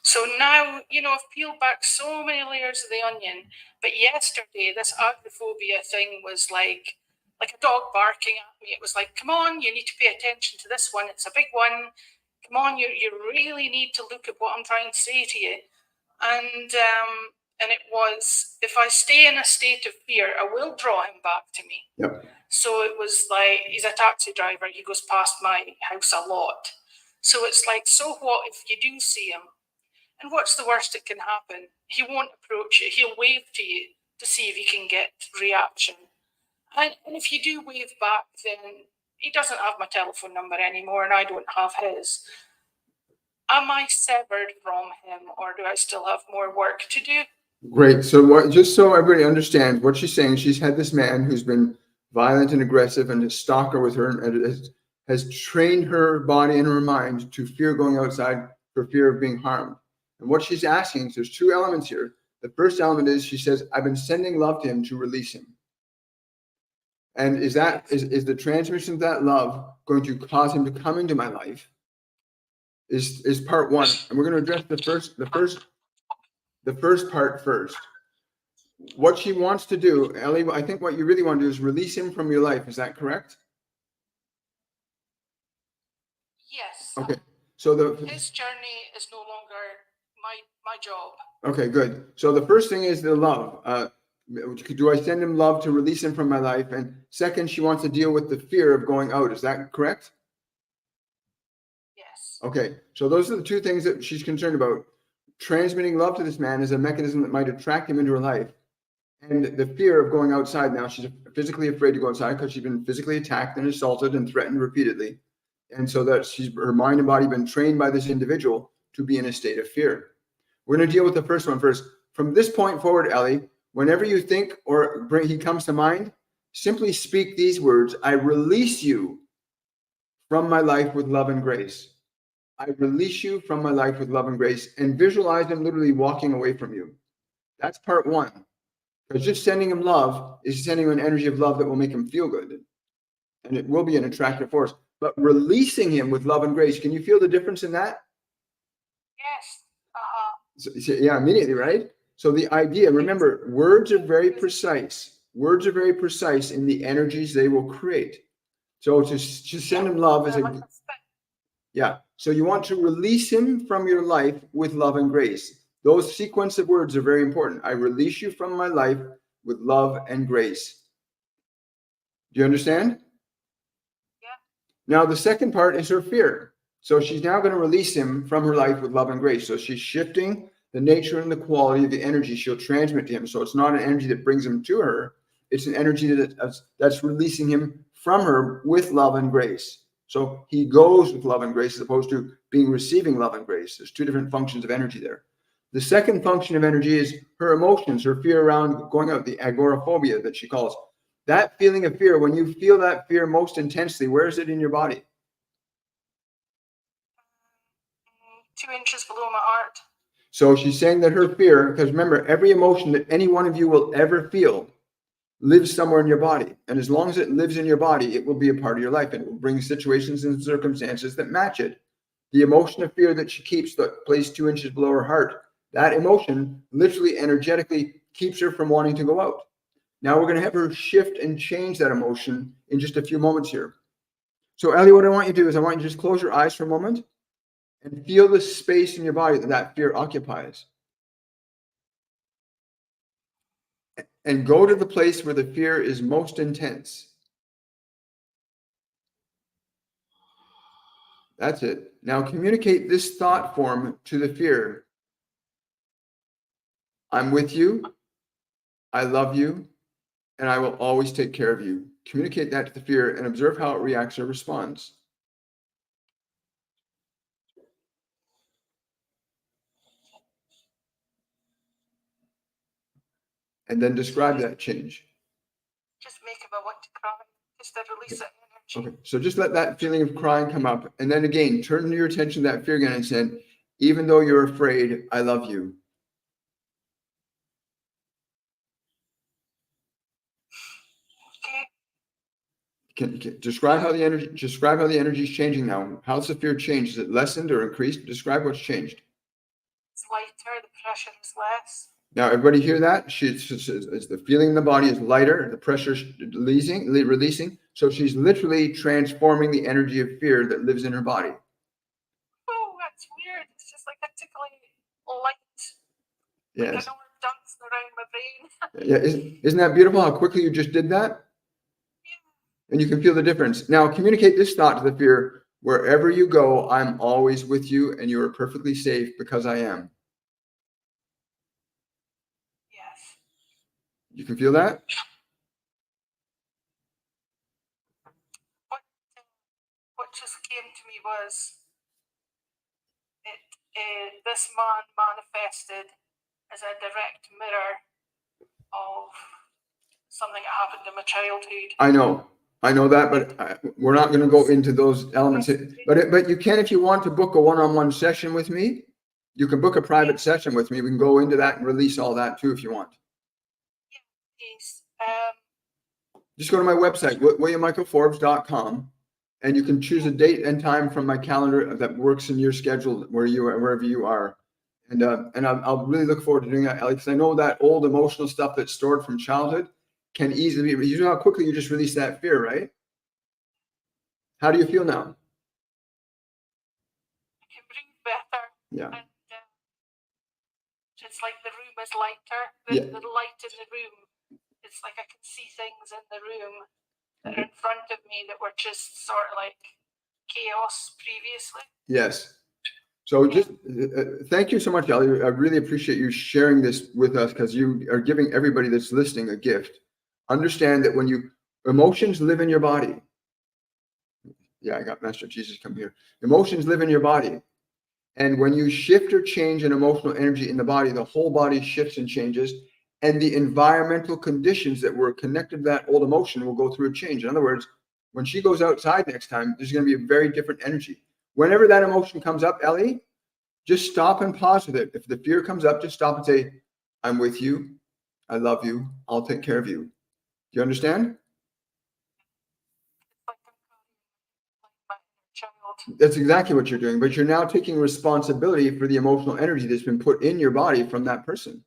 so now, I've peeled back so many layers of the onion. But yesterday, this agoraphobia thing was like a dog barking at me. It was like, come on, you need to pay attention to this one. It's a big one. Come on, you really need to look at what I'm trying to say to you. And it was, if I stay in a state of fear, I will draw him back to me. Yep. So it was like, he's a taxi driver. He goes past my house a lot. So it's like, so what if you do see him? And what's the worst that can happen? He won't approach you. He'll wave to you to see if he can get reaction. And if you do wave back, then he doesn't have my telephone number anymore and I don't have his. Am I severed from him, or do I still have more work to do? Great. So just so everybody understands what she's saying, she's had this man who's been violent and aggressive and a stalker with her and has trained her body and her mind to fear going outside for fear of being harmed. And what she's asking is, there's two elements here. The first element is, she says, I've been sending love to him to release him. And is the transmission of that love going to cause him to come into my life? Is part one. And we're going to address the first part first. What she wants to do, Ellie, I think what you really want to do is release him from your life. Is that correct? Yes. Okay. So his journey is no longer my job. Okay, good. So the first thing is the love. Do I send him love to release him from my life? And second, she wants to deal with the fear of going out. Is that correct? Okay, so those are the two things that she's concerned about. Transmitting love to this man is a mechanism that might attract him into her life. And the fear of going outside now, she's physically afraid to go outside because she's been physically attacked and assaulted and threatened repeatedly. And so that her mind and body been trained by this individual to be in a state of fear. We're going to deal with the first one first. From this point forward, Ellie, whenever you think or he comes to mind, simply speak these words: I release you from my life with love and grace. I release you from my life with love and grace, and visualize him literally walking away from you. That's part one. Because just sending him love is sending him an energy of love that will make him feel good. And it will be an attractive force. But releasing him with love and grace, can you feel the difference in that? Yes. So, yeah, immediately, right? So the idea, remember, words are very precise. Words are very precise in the energies they will create. So to send him love is a... Yeah. So you want to release him from your life with love and grace. Those sequence of words are very important. I release you from my life with love and grace. Do you understand? Yeah. Now, the second part is her fear. So she's now going to release him from her life with love and grace. So she's shifting the nature and the quality of the energy she'll transmit to him. So it's not an energy that brings him to her. It's an energy that's releasing him from her with love and grace. So he goes with love and grace as opposed to being receiving love and grace. There's two different functions of energy there. The second function of energy is her emotions, her fear around going out, the agoraphobia that she calls. That feeling of fear, when you feel that fear most intensely, where is it in your body? 2 inches below my heart. So she's saying that her fear, because remember, every emotion that any one of you will ever feel lives somewhere in your body. And as long as it lives in your body, it will be a part of your life, and it will bring situations and circumstances that match it. The emotion of fear that she keeps, that placed 2 inches below her heart, that emotion literally energetically keeps her from wanting to go out. Now we're going to have her shift and change that emotion in just a few moments here. So Ellie, what I want you to do is I want you to just close your eyes for a moment and feel the space in your body that fear occupies. And go to the place where the fear is most intense. That's it. Now communicate this thought form to the fear. I'm with you. I love you. And I will always take care of you. Communicate that to the fear and observe how it reacts or responds. And then describe that change. Just make him want to cry. Just to release that energy. Okay, so just let that feeling of crying come up. And then again, turn your attention to that fear again and say, even though you're afraid, I love you. Okay. Can describe how the energy is changing now. How's the fear changed? Is it lessened or increased? Describe what's changed. It's lighter, the pressure is less. Now, everybody hear that? It's the feeling in the body is lighter, the pressure's releasing. So she's literally transforming the energy of fear that lives in her body. Oh, that's weird. It's just like a tickling light. Yes. Like another dance around my brain. Yeah, isn't that beautiful how quickly you just did that? And you can feel the difference. Now communicate this thought to the fear: wherever you go, I'm always with you and you are perfectly safe because I am. Yes. You can feel that? What just came to me was this man manifested as a direct mirror of something that happened in my childhood. I know that, but we're not going to go into those elements. But you can, if you want to book a one-on-one session with me, you can book a private session with me. We can go into that and release all that too if you want. Yes. Just go to my website, williammichaelforbes.com, and you can choose a date and time from my calendar that works in your schedule wherever you are. And I'll really look forward to doing that, Ellie, because I know that old emotional stuff that's stored from childhood can easily be, you know how quickly you just release that fear, right? How do you feel now? I can breathe better. Yeah. And it's like the room is lighter. The light in the room, it's like I can see things in the room that are in front of me that were just sort of like chaos previously. Yes. So just thank you so much, Ellie. I really appreciate you sharing this with us, because you are giving everybody that's listening a gift. Understand that when emotions live in your body. Yeah, I got Master Jesus come here. Emotions live in your body. And when you shift or change an emotional energy in the body, the whole body shifts and changes. And the environmental conditions that were connected to that old emotion will go through a change. In other words, when she goes outside next time, there's going to be a very different energy. Whenever that emotion comes up, Ellie, just stop and pause with it. If the fear comes up, just stop and say, I'm with you. I love you. I'll take care of you. Do you understand? Like my child. That's exactly what you're doing. But you're now taking responsibility for the emotional energy that's been put in your body from that person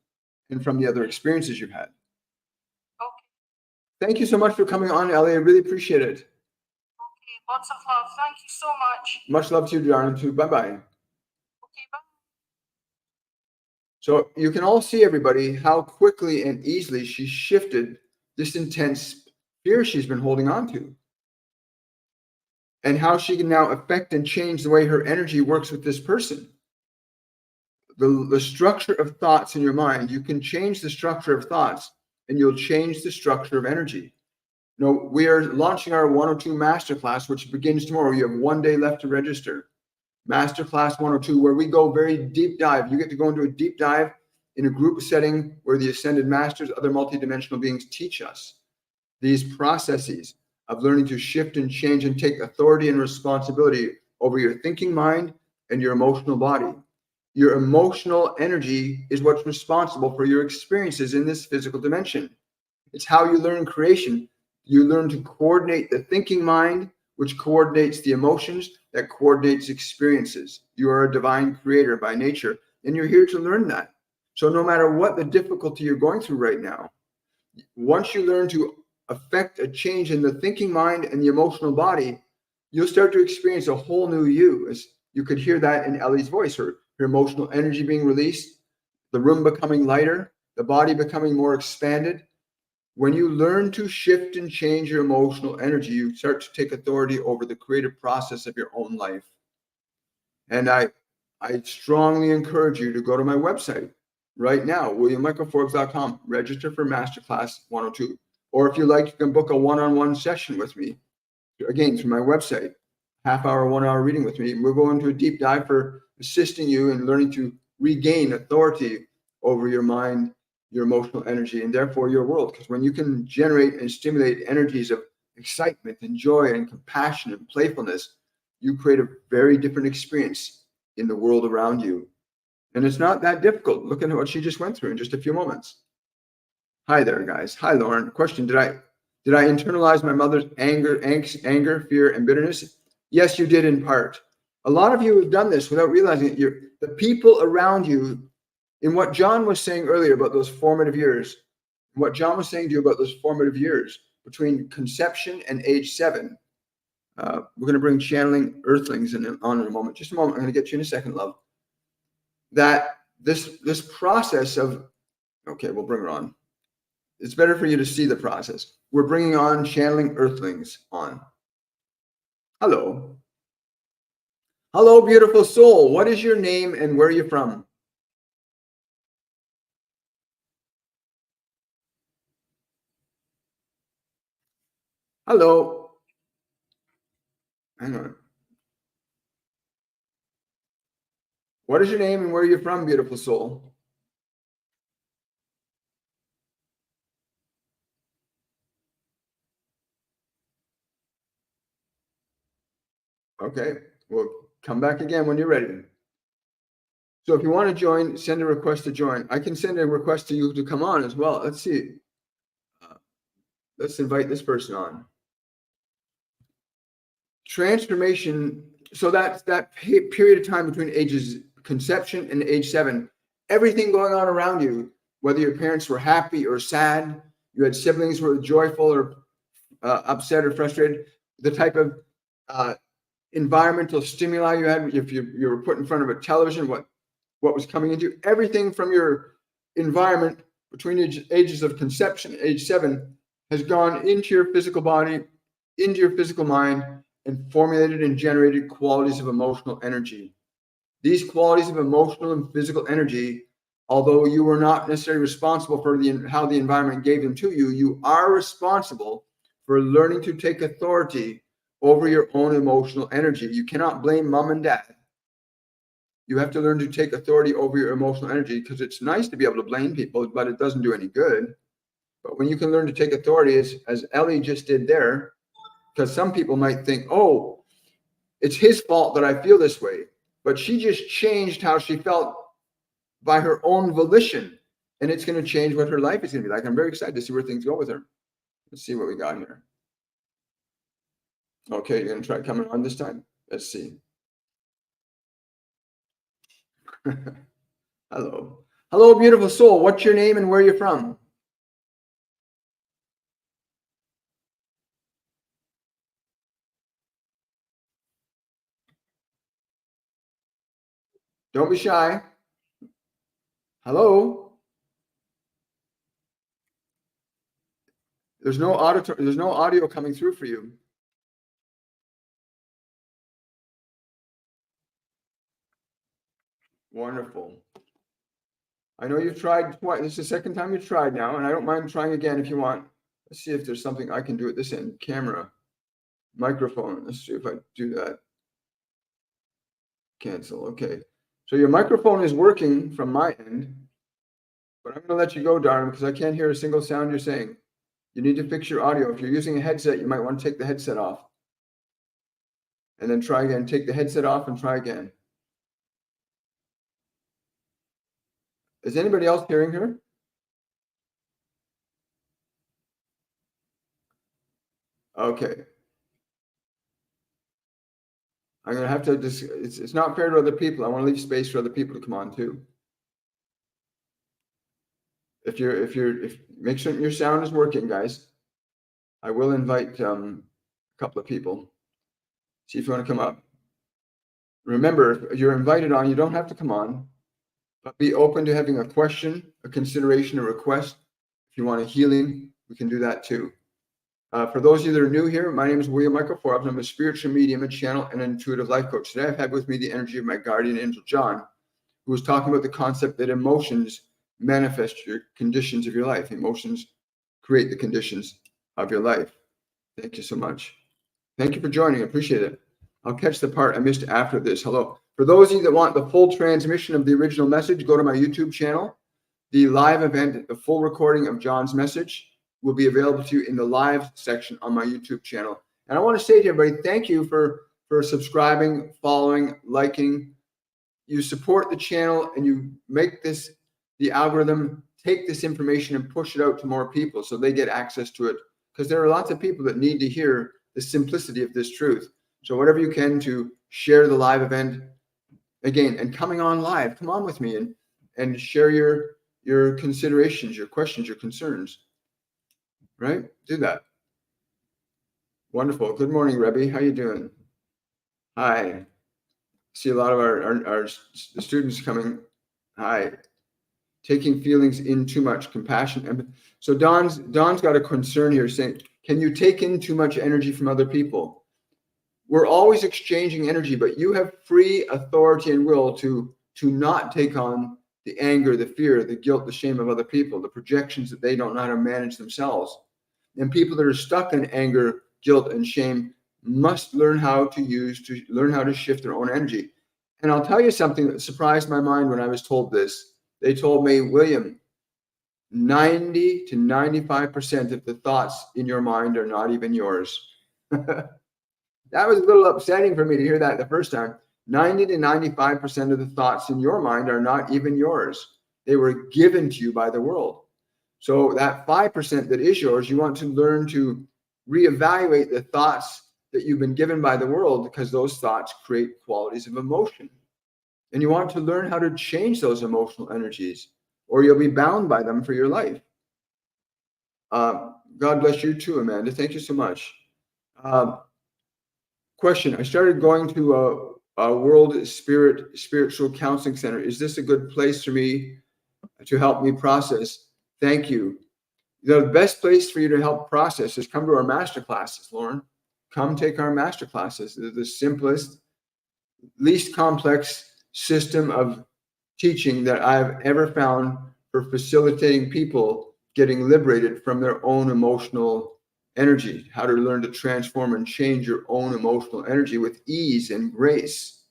and from the other experiences you've had. Okay. Thank you so much for coming on, Ellie. I really appreciate it. Okay. Lots of love. Thank you so much. Much love to you, darling, too. Bye-bye. Okay. Bye. So you can all see, everybody, how quickly and easily she shifted this intense fear she's been holding on to, and how she can now affect and change the way her energy works with this person. The structure of thoughts in your mind, you can change the structure of thoughts, and you'll change the structure of energy. You know, we are launching our 102 masterclass, which begins tomorrow. You have 1 day left to register. Masterclass 102, where we go very deep dive. You get to go into a deep dive in a group setting where the ascended masters, other multidimensional beings, teach us these processes of learning to shift and change and take authority and responsibility over your thinking mind and your emotional body. Your emotional energy is what's responsible for your experiences in this physical dimension. It's how you learn creation. You learn to coordinate the thinking mind, which coordinates the emotions, that coordinates experiences. You are a divine creator by nature, and you're here to learn that. So no matter what the difficulty you're going through right now, once you learn to affect a change in the thinking mind and the emotional body, you'll start to experience a whole new you. As you could hear that in Ellie's voice, her emotional energy being released, the room becoming lighter, the body becoming more expanded. When you learn to shift and change your emotional energy, you start to take authority over the creative process of your own life. And I strongly encourage you to go to my website right now, williammichaelforbes.com, register for Masterclass 102. Or if you like, you can book a one-on-one session with me, again, through my website, half-hour, 1 hour reading with me. We'll go into a deep dive for assisting you in learning to regain authority over your mind, your emotional energy, and therefore your world. Because when you can generate and stimulate energies of excitement and joy and compassion and playfulness, you create a very different experience in the world around you. And it's not that difficult. Look at what she just went through in just a few moments. Hi there, guys. Hi, Lauren. Question: Did I internalize my mother's anger, angst, fear, and bitterness? Yes, you did in part. A lot of you have done this without realizing it. The people around you, in what John was saying earlier about those formative years, what John was saying to you about those formative years between conception and age 7. We're going to bring channeling earthlings on in a moment. Just a moment. I'm going to get you in a second, love. That this process of, okay, we'll bring her on. It's better for you to see the process. We're bringing on channeling earthlings on. Hello. Hello, beautiful soul. What is your name and where are you from? Hello. Hang on. What is your name and where are you from, beautiful soul? Okay, we'll come back again when you're ready. So if you want to join, send a request to join. I can send a request to you to come on as well. Let's see. Let's invite this person on. Transformation. So that's that period of time between ages conception and age 7. Everything going on around you, whether your parents were happy or sad, you had siblings who were joyful or upset or frustrated, the type of environmental stimuli you had, if you were put in front of a television, what was coming into everything from your environment between ages of conception, age 7, has gone into your physical body, into your physical mind, and formulated and generated qualities of emotional energy. These qualities of emotional and physical energy, although you were not necessarily responsible for how the environment gave them to you, you are responsible for learning to take authority over your own emotional energy. You cannot blame mom and dad. You have to learn to take authority over your emotional energy, because it's nice to be able to blame people, but it doesn't do any good. But when you can learn to take authority, as Ellie just did there, because some people might think, oh, it's his fault that I feel this way. But she just changed how she felt by her own volition. And it's going to change what her life is going to be like. I'm very excited to see where things go with her. Let's see what we got here. Okay, you're going to try coming on this time? Let's see. Hello. Hello, beautiful soul. What's your name and where are you from? Don't be shy. Hello. There's no audio coming through for you. Wonderful. I know you've tried twice. This is the second time you've tried now, and I don't mind trying again if you want. Let's see if there's something I can do at this end. Camera, microphone. Let's see if I do that. Cancel. Okay. So your microphone is working from my end, but I'm going to let you go, darling, because I can't hear a single sound you're saying. You need to fix your audio. If you're using a headset, you might want to take the headset off. And then try again. Take the headset off and try again. Is anybody else hearing her? Okay. I'm going to have to, it's not fair to other people. I want to leave space for other people to come on too. If make sure your sound is working, guys. I will invite a couple of people. See if you want to come up. Remember, if you're invited on, you don't have to come on, but be open to having a question, a consideration, a request. If you want a healing, we can do that too. For those of you that are new here, my name is William Michael Forbes. I'm a spiritual medium, a channel, and an intuitive life coach. Today I've had with me the energy of my guardian angel, John, who was talking about the concept that emotions manifest your conditions of your life. Emotions create the conditions of your life. Thank you so much. Thank you for joining. I appreciate it. I'll catch the part I missed after this. Hello. For those of you that want the full transmission of the original message, go to my YouTube channel. The live event, the full recording of John's message, will be available to you in the live section on my YouTube channel. And I want to say to everybody, thank you for subscribing, following, liking. You support the channel and you make the algorithm take this information and push it out to more people so they get access to it. Because there are lots of people that need to hear the simplicity of this truth. So whatever you can to share the live event again, and coming on live, come on with me and share your considerations, your questions, your concerns. Right? Do that. Wonderful. Good morning, Rebbe. How you doing? Hi. See a lot of our students coming. Hi. Taking feelings in too much, compassion. So Don's got a concern here saying, can you take in too much energy from other people? We're always exchanging energy, but you have free authority and will to not take on the anger, the fear, the guilt, the shame of other people, the projections that they don't know how to manage themselves. And people that are stuck in anger, guilt, and shame must learn how to shift their own energy. And I'll tell you something that surprised my mind when I was told this. They told me, William, 90 to 95% of the thoughts in your mind are not even yours. That was a little upsetting for me to hear that the first time. 90 to 95% of the thoughts in your mind are not even yours. They were given to you by the world. So that 5% that is yours, you want to learn to reevaluate the thoughts that you've been given by the world, because those thoughts create qualities of emotion. And you want to learn how to change those emotional energies, or you'll be bound by them for your life. God bless you too, Amanda. Thank you so much. Question. I started going to a World Spiritual Counseling Center. Is this a good place for me to help me process? Thank you. The best place for you to help process is come to our master classes, Lauren. come take our master classes. They're the simplest, least complex system of teaching that I've ever found for facilitating people getting liberated from their own emotional energy, how to learn to transform and change your own emotional energy with ease and grace.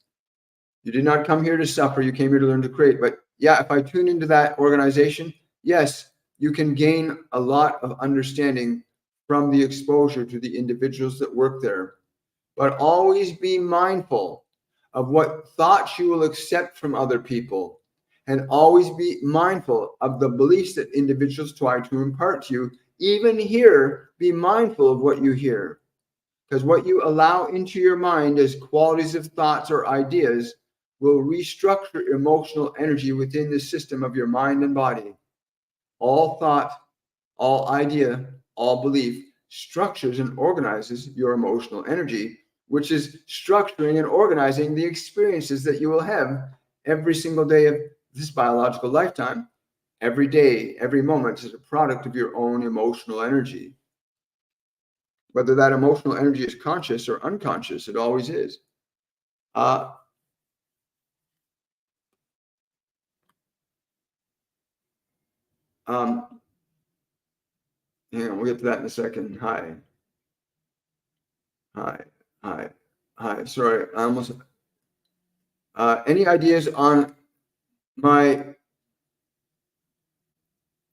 You did not come here to suffer. You came here to learn to create. But yeah, if I tune into that organization, yes, you can gain a lot of understanding from the exposure to the individuals that work there. But always be mindful of what thoughts you will accept from other people, and always be mindful of the beliefs that individuals try to impart to you. Even here, be mindful of what you hear, because what you allow into your mind as qualities of thoughts or ideas will restructure emotional energy within the system of your mind and body. All thought, all idea, all belief structures and organizes your emotional energy, which is structuring and organizing the experiences that you will have every single day of this biological lifetime. Every day, every moment is a product of your own emotional energy. Whether that emotional energy is conscious or unconscious, it always is. Hang on, we'll get to that in a second. Hi. Sorry, I almost. Any ideas on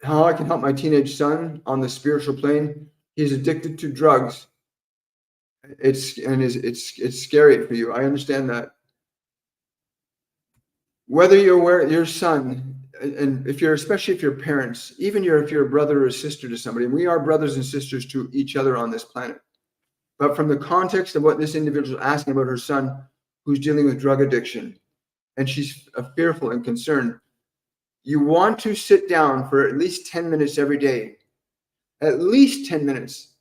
how I can help my teenage son on the spiritual plane? He's addicted to drugs. It's scary for you. I understand that. Whether you're aware, your son, and especially if you're parents, even if you're a brother or a sister to somebody, and we are brothers and sisters to each other on this planet. But from the context of what this individual is asking about her son, who's dealing with drug addiction, and she's fearful and concerned, you want to sit down for at least 10 minutes every day, at least 10 minutes.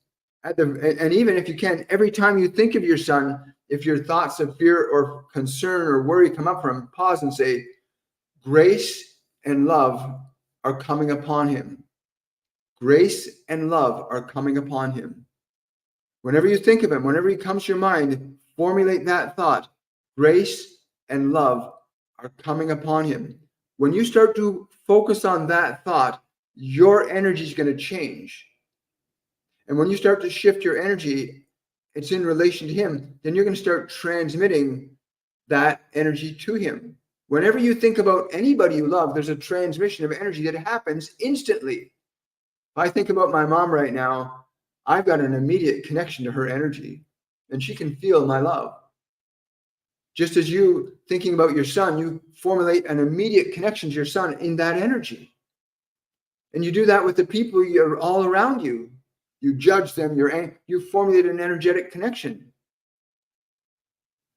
And even if you can, every time you think of your son, if your thoughts of fear or concern or worry come up for him, pause and say, grace and love are coming upon him. Grace and love are coming upon him. Whenever you think of him, whenever he comes to your mind, formulate that thought. Grace and love are coming upon him. When you start to focus on that thought, your energy is going to change. And when you start to shift your energy, it's in relation to him, then you're going to start transmitting that energy to him. Whenever you think about anybody you love, there's a transmission of energy that happens instantly. If I think about my mom right now, I've got an immediate connection to her energy, and she can feel my love. Just as you thinking about your son, you formulate an immediate connection to your son in that energy. And you do that with the people you're all around you. You judge them, you formulate an energetic connection.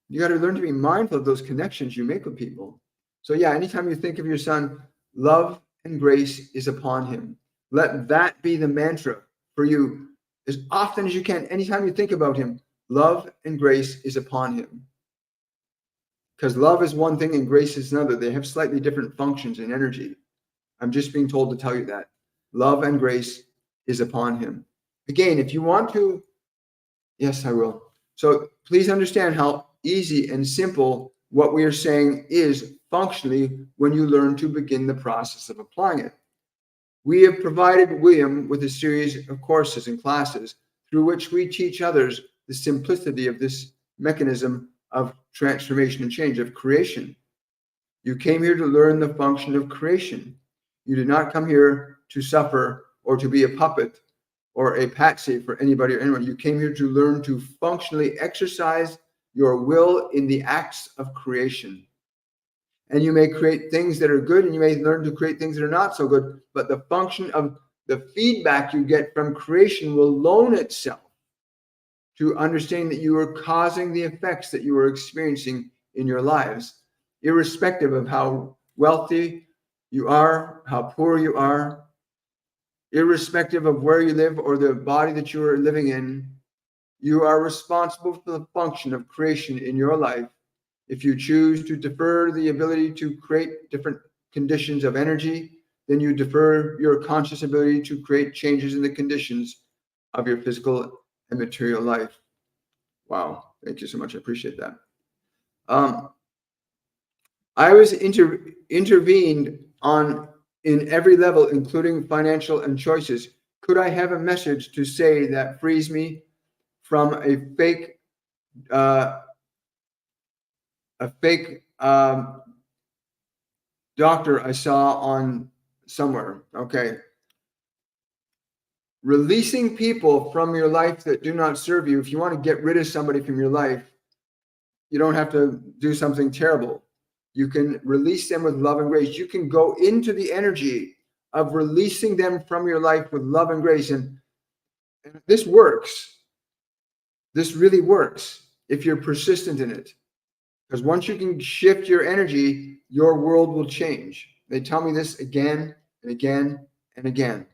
You got to learn to be mindful of those connections you make with people. So yeah, anytime you think of your son, love and grace is upon him. Let that be the mantra for you as often as you can. Anytime you think about him, love and grace is upon him. Because love is one thing and grace is another. They have slightly different functions and energy. I'm just being told to tell you that. Love and grace is upon him. Again, if you want to, yes, I will. So please understand how easy and simple what we are saying is functionally when you learn to begin the process of applying it. We have provided William with a series of courses and classes through which we teach others the simplicity of this mechanism of transformation and change, of creation. You came here to learn the function of creation. You did not come here to suffer or to be a puppet or a patsy for anybody or anyone. You came here to learn to functionally exercise your will in the acts of creation. And you may create things that are good, and you may learn to create things that are not so good, but the function of the feedback you get from creation will loan itself to understanding that you are causing the effects that you are experiencing in your lives, irrespective of how wealthy you are, how poor you are, irrespective of where you live or the body that you are living in. You are responsible for the function of creation in your life. If you choose to defer the ability to create different conditions of energy, then you defer your conscious ability to create changes in the conditions of your physical and material life. Wow. Thank you so much. I appreciate that. I was intervened on in every level, including financial and choices. Could I have a message to say that frees me from a fake doctor I saw on somewhere? Okay. Releasing people from your life that do not serve you. If you want to get rid of somebody from your life, you don't have to do something terrible. You can release them with love and grace. You can go into the energy of releasing them from your life with love and grace. And this works. This really works if you're persistent in it. Because once you can shift your energy, your world will change. They tell me this again and again and again.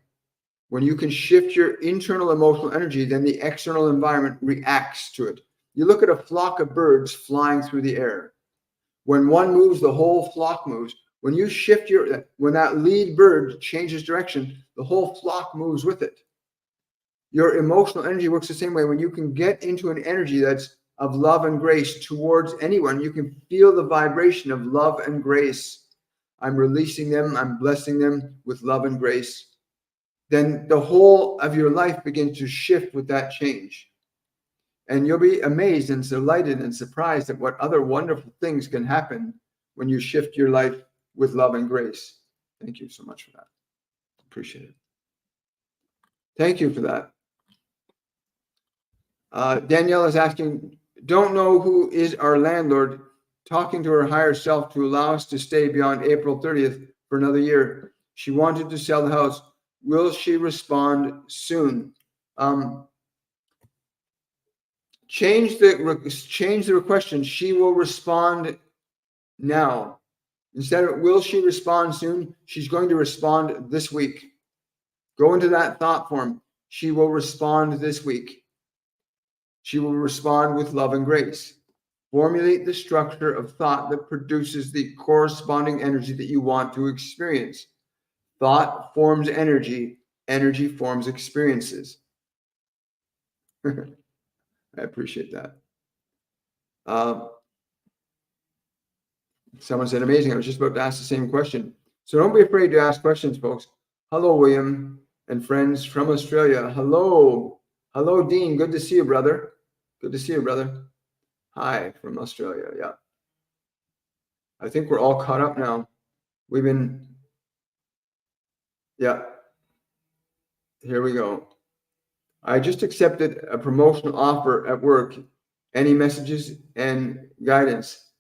When you can shift your internal emotional energy, then the external environment reacts to it. You look at a flock of birds flying through the air. When one moves, the whole flock moves. When you shift when that lead bird changes direction, the whole flock moves with it. Your emotional energy works the same way. When you can get into an energy that's of love and grace towards anyone, you can feel the vibration of love and grace. I'm releasing them. I'm blessing them with love and grace. Then the whole of your life begins to shift with that change. And you'll be amazed and delighted and surprised at what other wonderful things can happen when you shift your life with love and grace. Thank you so much for that. Appreciate it. Thank you for that. Danielle is asking, don't know who is our landlord, talking to her higher self to allow us to stay beyond April 30th for another year. She wanted to sell the house. Will she respond soon? Change the question. She will respond now. Instead of will she respond soon, she's going to respond this week. Go into that thought form. She will respond this week. She will respond with love and grace. Formulate the structure of thought that produces the corresponding energy that you want to experience. Thought forms energy. Energy forms experiences. I appreciate that. Someone said, amazing. I was just about to ask the same question. So don't be afraid to ask questions, folks. Hello, William and friends from Australia. Hello. Hello, Dean. Good to see you, brother. Good to see you, brother. Hi, from Australia. Yeah. I think we're all caught up now. Yeah. Here we go. I just accepted a promotional offer at work. Any messages and guidance?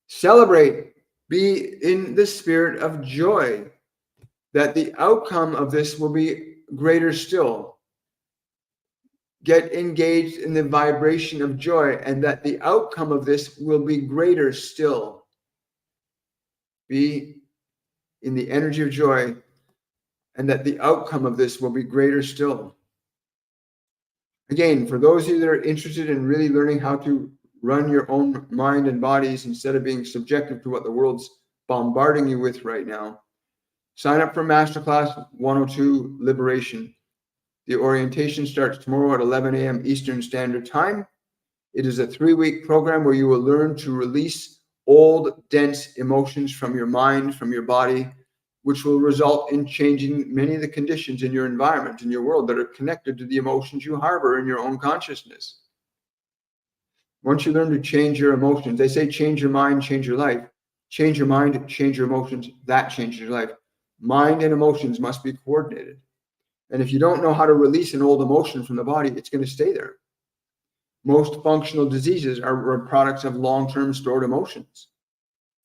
Celebrate. Be in the spirit of joy, that the outcome of this will be greater still. Get engaged in the vibration of joy, and that the outcome of this will be greater still. Be in the energy of joy, and that the outcome of this will be greater still. Again, for those of you that are interested in really learning how to run your own mind and bodies instead of being subjective to what the world's bombarding you with right now, sign up for Masterclass 102 Liberation. The orientation starts tomorrow at 11 a.m. Eastern Standard Time. It is a 3-week program where you will learn to release old, dense emotions from your mind, from your body, which will result in changing many of the conditions in your environment, in your world, that are connected to the emotions you harbor in your own consciousness. Once you learn to change your emotions, they say change your mind, change your life. Change your mind, change your emotions, that changes your life. Mind and emotions must be coordinated. And if you don't know how to release an old emotion from the body, it's going to stay there. Most functional diseases are products of long-term stored emotions.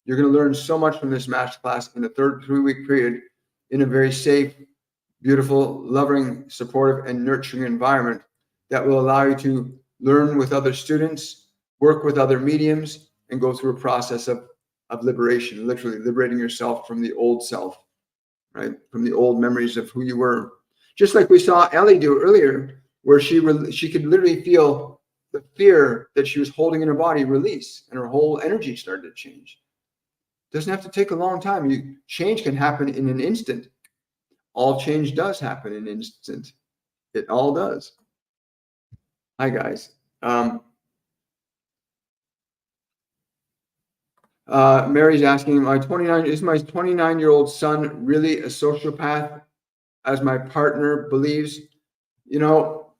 You're going to learn so much from this masterclass in a 3-week period in a very safe, beautiful, loving, supportive, and nurturing environment that will allow you to learn with other students, work with other mediums, and go through a process of liberation, literally liberating yourself from the old self, right? From the old memories of who you were. Just like we saw Ellie do earlier, where she could literally feel the fear that she was holding in her body release, and her whole energy started to change. Doesn't have to take a long time. Change can happen in an instant. All change does happen in an instant. It all does. Hi, guys. Mary's asking, is my 29-year-old son really a sociopath, as my partner believes? You know,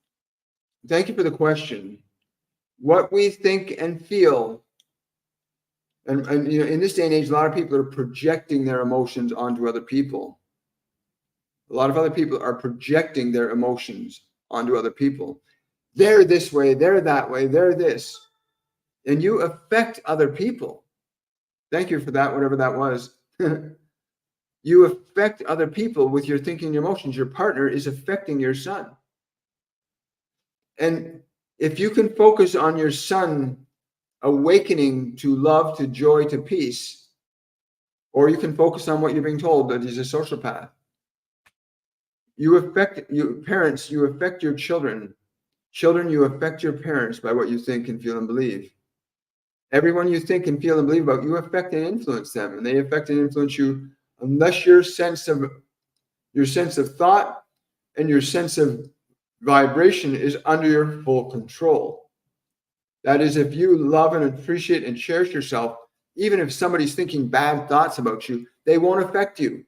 thank you for the question. What we think and feel, and you know, in this day and age, a lot of people are projecting their emotions onto other people. A lot of other people are projecting their emotions onto other people. They're this way, they're that way, they're this. And you affect other people. Thank you for that, whatever that was. You affect other people with your thinking and your emotions. Your partner is affecting your son. And if you can focus on your son awakening to love, to joy, to peace, or you can focus on what you're being told, that he's a sociopath. Parents, you affect your children. Children, you affect your parents by what you think and feel and believe. Everyone you think and feel and believe about, you affect and influence them, and they affect and influence you unless your sense of thought and your sense of vibration is under your full control. That is, if you love and appreciate and cherish yourself, even if somebody's thinking bad thoughts about you, they won't affect you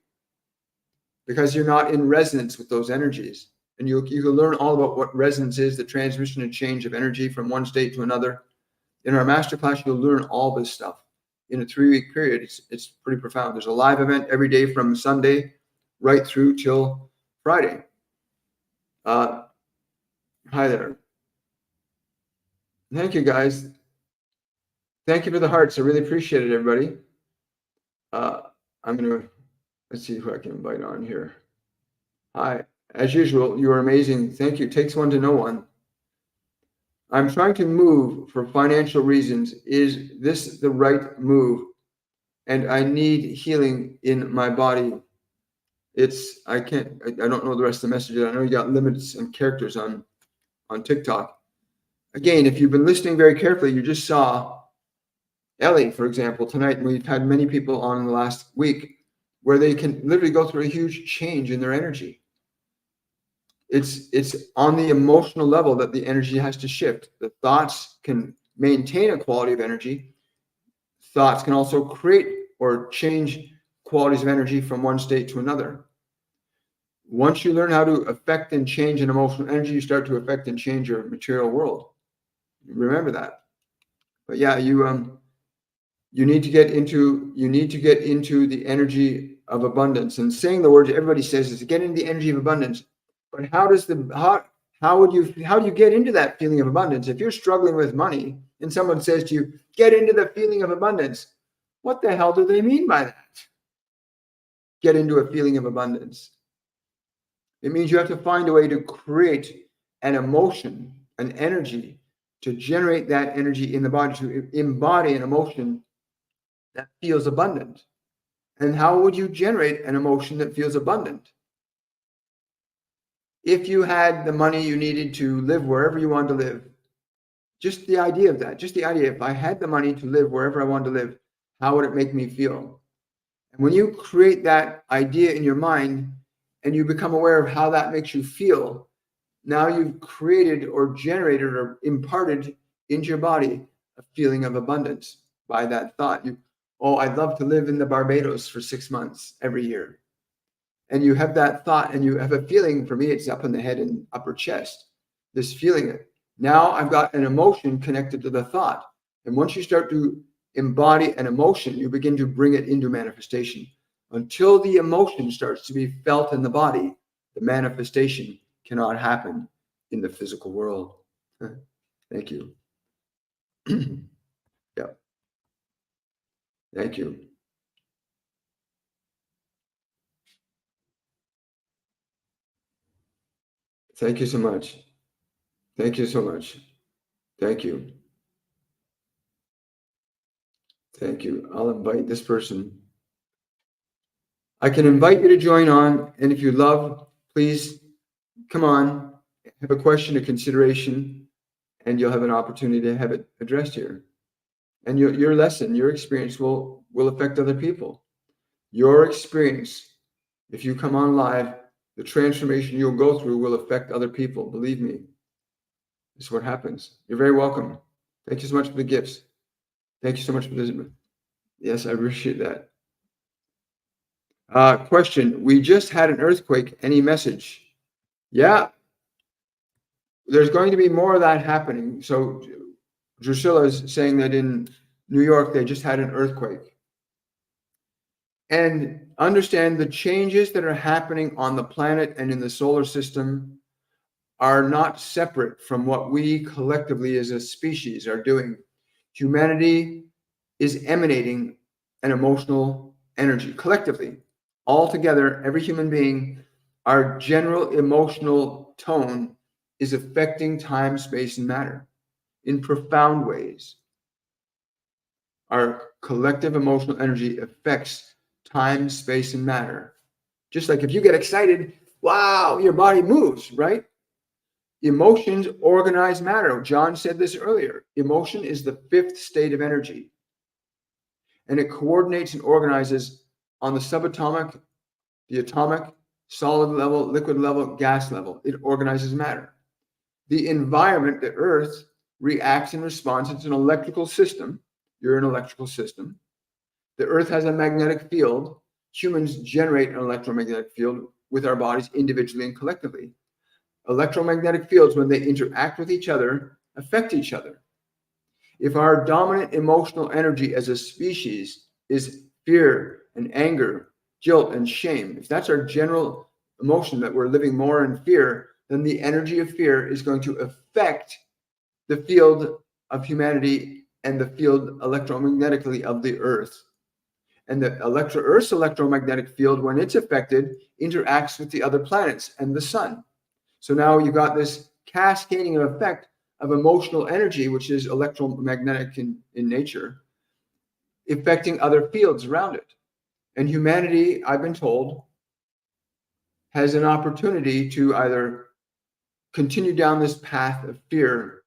because you're not in resonance with those energies. And you can learn all about what resonance is, the transmission and change of energy from one state to another. In our masterclass, you'll learn all this stuff in a 3-week period. It's pretty profound. There's a live event every day from Sunday right through till Friday. Hi there. Thank you, guys. Thank you for the hearts. I really appreciate it, everybody. Let's see who I can invite on here. Hi. As usual, you are amazing. Thank you. It takes one to know one. I'm trying to move for financial reasons. Is this the right move? And I need healing in my body. I don't know the rest of the message. I know you got limits and characters on TikTok. Again, if you've been listening very carefully, you just saw Ellie, for example, tonight, and we've had many people on in the last week where they can literally go through a huge change in their energy. It's on the emotional level that the energy has to shift. The thoughts can maintain a quality of energy. Thoughts can also create or change qualities of energy from one state to another. Once you learn how to affect and change an emotional energy, you start to affect and change your material world. Remember that. But yeah, you need to get into the energy of abundance. And saying the words everybody says is to get into the energy of abundance. But how do you get into that feeling of abundance? If you're struggling with money and someone says to you, get into the feeling of abundance, what the hell do they mean by that? Get into a feeling of abundance. It means you have to find a way to create an emotion, an energy, to generate that energy in the body, to embody an emotion that feels abundant. And how would you generate an emotion that feels abundant? If you had the money you needed to live wherever you wanted to live, just the idea of that, just the idea, if I had the money to live wherever I wanted to live, how would it make me feel? And when you create that idea in your mind and you become aware of how that makes you feel, now you've created or generated or imparted into your body a feeling of abundance by that thought. I'd love to live in the Barbados for 6 months every year. And you have that thought and you have a feeling. For me, it's up in the head and upper chest, this feeling. Now I've got an emotion connected to the thought. And once you start to embody an emotion, you begin to bring it into manifestation. Until the emotion starts to be felt in the body, the manifestation cannot happen in the physical world. Thank you. Yeah. Thank you. Thank you so much. Thank you so much. Thank you. Thank you. I'll invite this person. I can invite you to join on, and if you love, please come on, have a question, a consideration, and you'll have an opportunity to have it addressed here. And your lesson, your experience will affect other people. Your experience, if you come on live, the transformation you'll go through will affect other people. Believe me, this is what happens. You're very welcome. Thank you so much for the gifts. Thank you so much for this. Yes, I appreciate that. Question. We just had an earthquake. Any message? Yeah, there's going to be more of that happening. So Drusilla is saying that in New York, they just had an earthquake. And understand the changes that are happening on the planet and in the solar system are not separate from what we collectively as a species are doing. Humanity is emanating an emotional energy collectively. All together, every human being, our general emotional tone is affecting time, space, and matter in profound ways. Our collective emotional energy affects time, space, and matter. Just like if you get excited, wow, your body moves, right? Emotions organize matter. John said this earlier. Emotion is the fifth state of energy, and it coordinates and organizes on the subatomic, the atomic, solid level, liquid level, gas level. It organizes matter. The environment, the earth, reacts and responds. It's an electrical system. You're an electrical system. The earth has a magnetic field. Humans generate an electromagnetic field with our bodies individually and collectively. Electromagnetic fields, when they interact with each other, affect each other. If our dominant emotional energy as a species is fear and anger, guilt and shame, if that's our general emotion, that we're living more in fear, then the energy of fear is going to affect the field of humanity and the field electromagnetically of the earth. And the Earth's electromagnetic field, when it's affected, interacts with the other planets and the sun. So now you've got this cascading effect of emotional energy, which is electromagnetic in nature, affecting other fields around it. And humanity, I've been told, has an opportunity to either continue down this path of fear,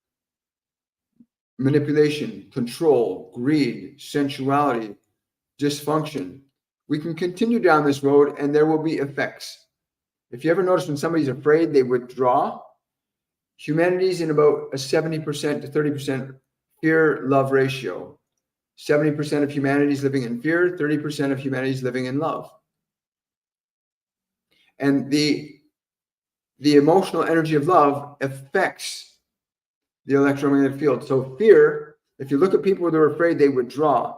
manipulation, control, greed, sensuality, dysfunction. We can continue down this road and there will be effects. If you ever notice when somebody's afraid, they withdraw. Humanity's in about a 70% to 30% fear-love ratio. 70% of humanity is living in fear, 30% of humanity is living in love. And the emotional energy of love affects the electromagnetic field. So fear, if you look at people that are afraid, they withdraw.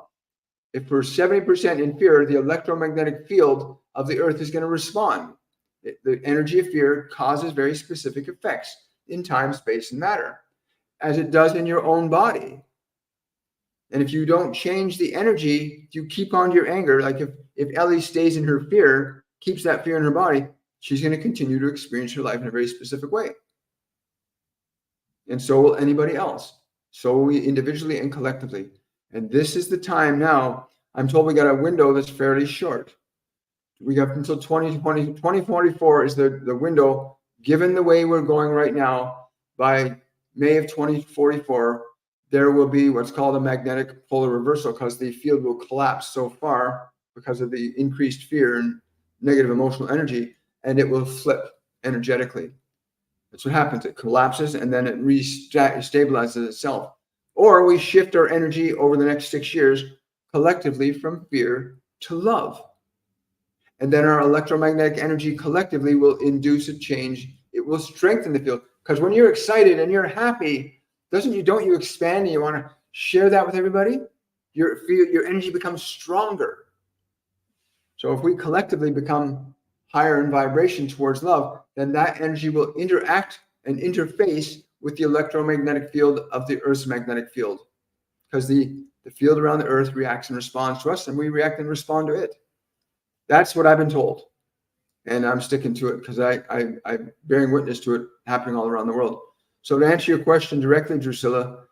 If we're 70% in fear, the electromagnetic field of the earth is going to respond. The energy of fear causes very specific effects in time, space, and matter, as it does in your own body. And if you don't change the energy, you keep on your anger. Like if Ellie stays in her fear, keeps that fear in her body, she's going to continue to experience her life in a very specific way. And so will anybody else. So will we individually and collectively. And this is the time now. I'm told we got a window that's fairly short. We got until 2044 is the window, given the way we're going right now. By May of 2044, there will be what's called a magnetic polar reversal, because the field will collapse so far because of the increased fear and negative emotional energy, and it will flip energetically. That's what happens. It collapses and then it restabilizes itself. Or we shift our energy over the next 6 years collectively from fear to love. And then our electromagnetic energy collectively will induce a change. It will strengthen the field. Because when you're excited and you're happy, don't you expand and you want to share that with everybody? Your energy becomes stronger. So if we collectively become higher in vibration towards love, then that energy will interact and interface with the electromagnetic field of the Earth's magnetic field. Because the field around the Earth reacts and responds to us, and we react and respond to it. That's what I've been told. And I'm sticking to it because I'm bearing witness to it happening all around the world. So to answer your question directly, Drusilla,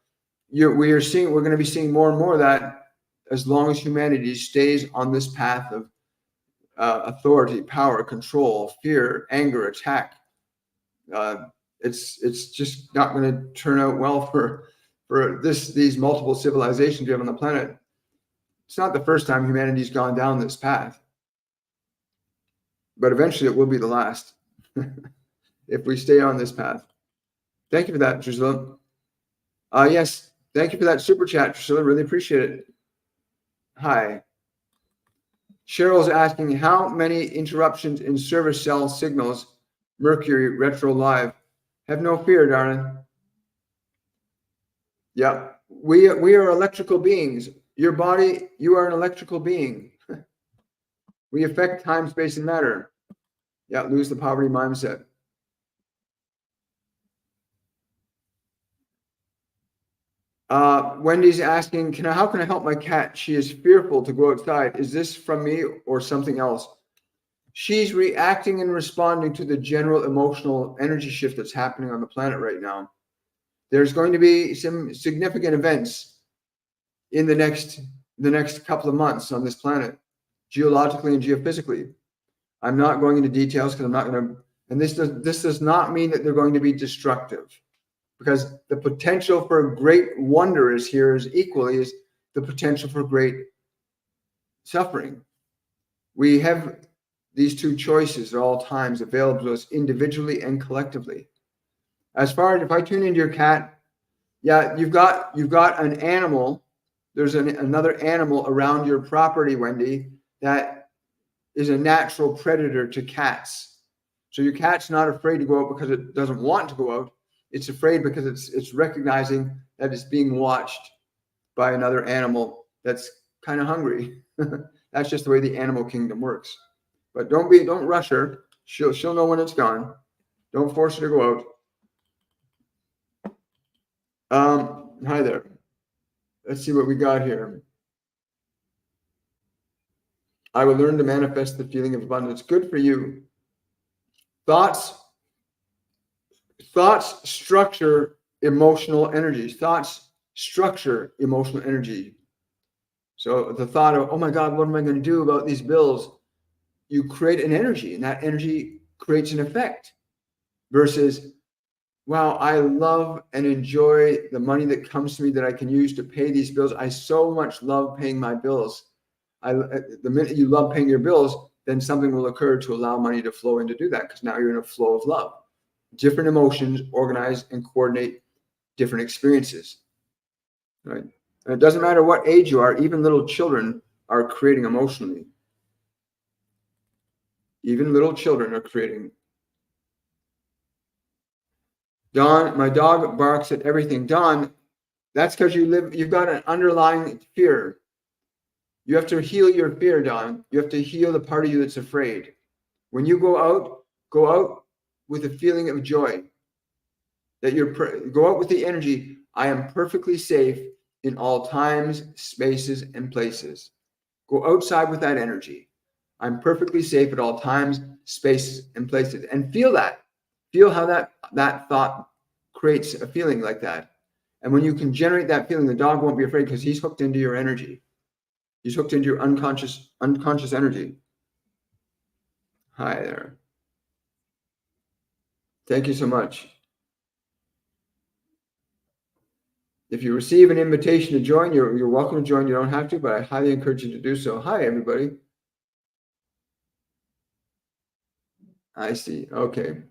we're going to be seeing more and more of that as long as humanity stays on this path of authority, power, control, fear, anger, attack. It's just not going to turn out well for these multiple civilizations we have on the planet. It's not the first time humanity's gone down this path, but eventually it will be the last if we stay on this path. Thank you for that, Drusilla. Yes, thank you for that super chat, Drusilla. Really appreciate it. Hi. Cheryl's asking, how many interruptions in service cell signals, Mercury retro live? Have no fear, darling. Yeah, we are electrical beings. Your body, you are an electrical being. We affect time, space, and matter. Yeah, lose the poverty mindset. Wendy's asking, how can I help my cat? She is fearful to go outside. Is this from me or something else? She's reacting and responding to the general emotional energy shift that's happening on the planet right now. There's going to be some significant events in the next couple of months on this planet, geologically and geophysically. I'm not going into details because I'm not going to, and this does not mean that they're going to be destructive, because the potential for great wonder is equally as the potential for great suffering. We have these two choices at all times available to us individually and collectively. As far as if I tune into your cat, yeah, you've got an animal. There's another animal around your property, Wendy, that is a natural predator to cats. So your cat's not afraid to go out because it doesn't want to go out. It's afraid because it's recognizing that it's being watched by another animal that's kind of hungry. That's just the way the animal kingdom works. But don't rush her. She'll know when it's gone. Don't force her to go out. Hi there. Let's see what we got here. I will learn to manifest the feeling of abundance. Good for you. Thoughts structure emotional energy. Thoughts structure emotional energy. So the thought of, oh my God, what am I going to do about these bills? You create an energy, and that energy creates an effect. Versus, wow, I love and enjoy the money that comes to me that I can use to pay these bills. I so much love paying my bills. The minute you love paying your bills, then something will occur to allow money to flow in to do that, because now you're in a flow of love. Different emotions organize and coordinate different experiences, right? And it doesn't matter what age you are, even little children are creating emotionally. Even little children are creating. Don, my dog barks at everything. Don, that's because you've got an underlying fear. You have to heal your fear, Don. You have to heal the part of you that's afraid. When you go out with a feeling of joy. That go out with the energy, I am perfectly safe in all times, spaces, and places. Go outside with that energy. I'm perfectly safe at all times, spaces, and places. And feel that. Feel how that thought creates a feeling like that. And when you can generate that feeling, the dog won't be afraid because he's hooked into your energy. He's hooked into your unconscious energy. Hi there. Thank you so much. If you receive an invitation to join, you're welcome to join. You don't have to, but I highly encourage you to do so. Hi, everybody. I see. Okay.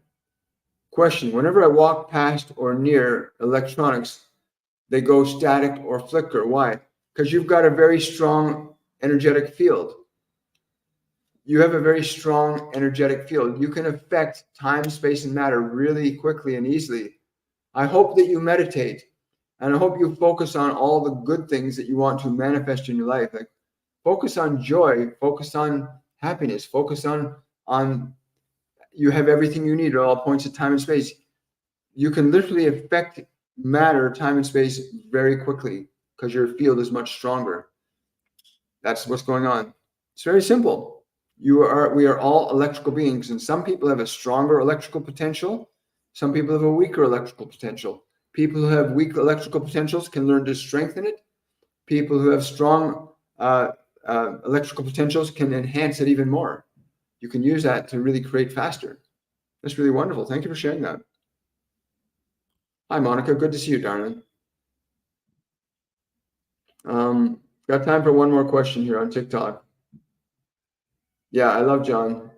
Question. Whenever I walk past or near electronics, they go static or flicker. Why? Because you've got a very strong energetic field. You have a very strong energetic field. You can affect time, space, and matter really quickly and easily. I hope that you meditate, and I hope you focus on all the good things that you want to manifest in your life. Like, focus on joy, focus on happiness, focus on you have everything you need at all points of time and space. You can literally affect matter, time, and space very quickly because your field is much stronger. That's what's going on. It's very simple. We are all electrical beings, and some people have a stronger electrical potential. Some people have a weaker electrical potential. People who have weak electrical potentials can learn to strengthen it. People who have strong electrical potentials can enhance it even more. You can use that to really create faster. That's really wonderful. Thank you for sharing that. Hi, Monica. Good to see you, darling. Got time for one more question here on TikTok. Yeah, I love John.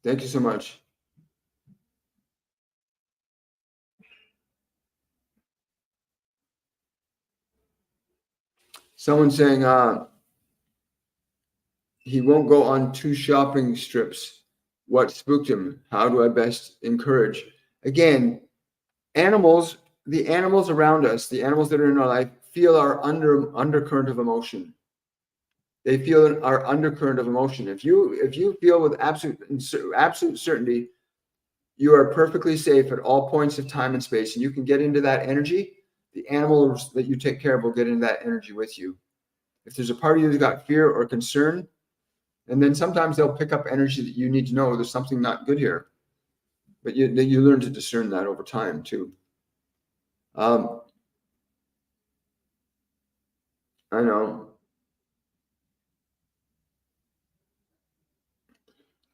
Thank you so much. Someone saying he won't go on 2 shopping strips. What spooked him? How do I best encourage? Again, animals, the animals around us, the animals that are in our life, feel our undercurrent of emotion. They feel our undercurrent of emotion. If you feel with absolute certainty you are perfectly safe at all points of time and space, and you can get into that energy, the animals that you take care of will get into that energy with you. If there's a part of you that's got fear or concern, and then sometimes they'll pick up energy that you need to know there's something not good here. But you learn to discern that over time too. I know.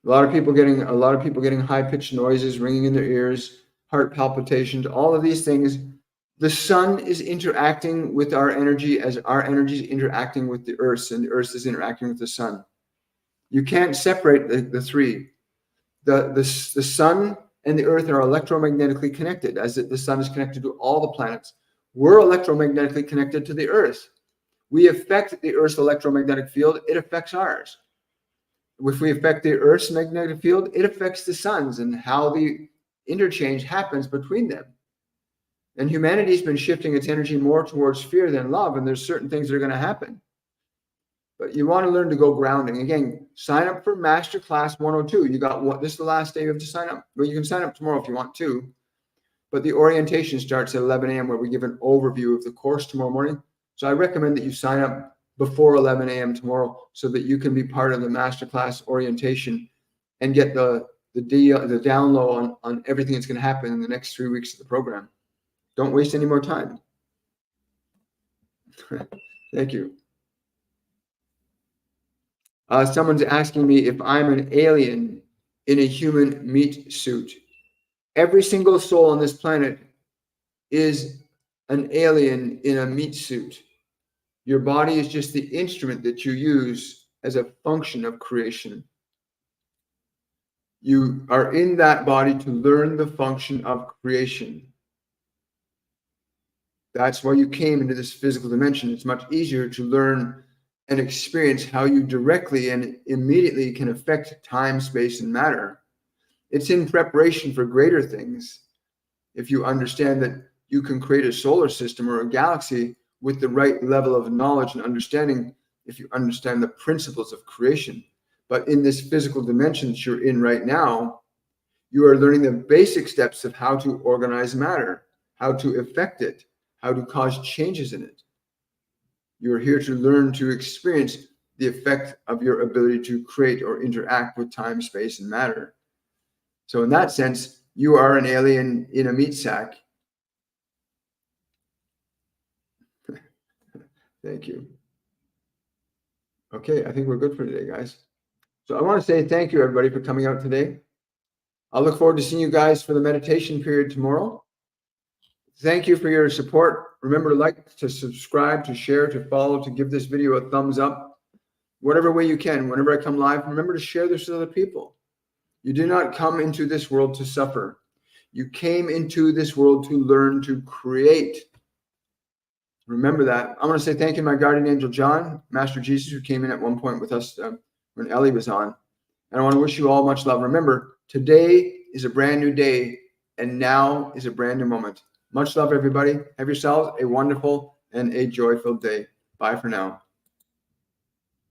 A lot of people getting high-pitched noises ringing in their ears, heart palpitations, all of these things. The sun is interacting with our energy as our energy is interacting with the earth, and the earth is interacting with the sun. You can't separate the three. The sun and the earth are electromagnetically connected, as the sun is connected to all the planets. We're electromagnetically connected to the earth. We affect the earth's electromagnetic field, it affects ours. If we affect the earth's magnetic field, it affects the sun's and how the interchange happens between them. And humanity's been shifting its energy more towards fear than love, and there's certain things that are going to happen. But you want to learn to go grounding. Again, sign up for Masterclass 102. You got what? This is the last day you have to sign up. Well, you can sign up tomorrow if you want to. But the orientation starts at 11 a.m. where we give an overview of the course tomorrow morning. So I recommend that you sign up before 11 a.m. tomorrow so that you can be part of the Masterclass orientation and get the download on everything that's going to happen in the next 3 weeks of the program. Don't waste any more time. Thank you. Someone's asking me if I'm an alien in a human meat suit. Every single soul on this planet is an alien in a meat suit. Your body is just the instrument that you use as a function of creation. You are in that body to learn the function of creation. That's why you came into this physical dimension. It's much easier to learn and experience how you directly and immediately can affect time, space, and matter. It's in preparation for greater things. If you understand that you can create a solar system or a galaxy with the right level of knowledge and understanding, if you understand the principles of creation. But in this physical dimension that you're in right now, you are learning the basic steps of how to organize matter, how to affect it, how to cause changes in it. You're here to learn to experience the effect of your ability to create or interact with time, space, and matter. So in that sense, you are an alien in a meat sack. Thank you. Okay, I think we're good for today, guys. So I want to say thank you, everybody, for coming out today. I look forward to seeing you guys for the meditation period tomorrow. Thank you for your support. Remember to like, to subscribe, to share, to follow, to give this video a thumbs up. Whatever way you can. Whenever I come live, remember to share this with other people. You do not come into this world to suffer. You came into this world to learn to create. Remember that. I want to say thank you to my guardian angel, John, Master Jesus, who came in at one point with us when Ellie was on. And I want to wish you all much love. Remember, today is a brand new day, and now is a brand new moment. Much love, everybody. Have yourselves a wonderful and a joy-filled day. Bye for now.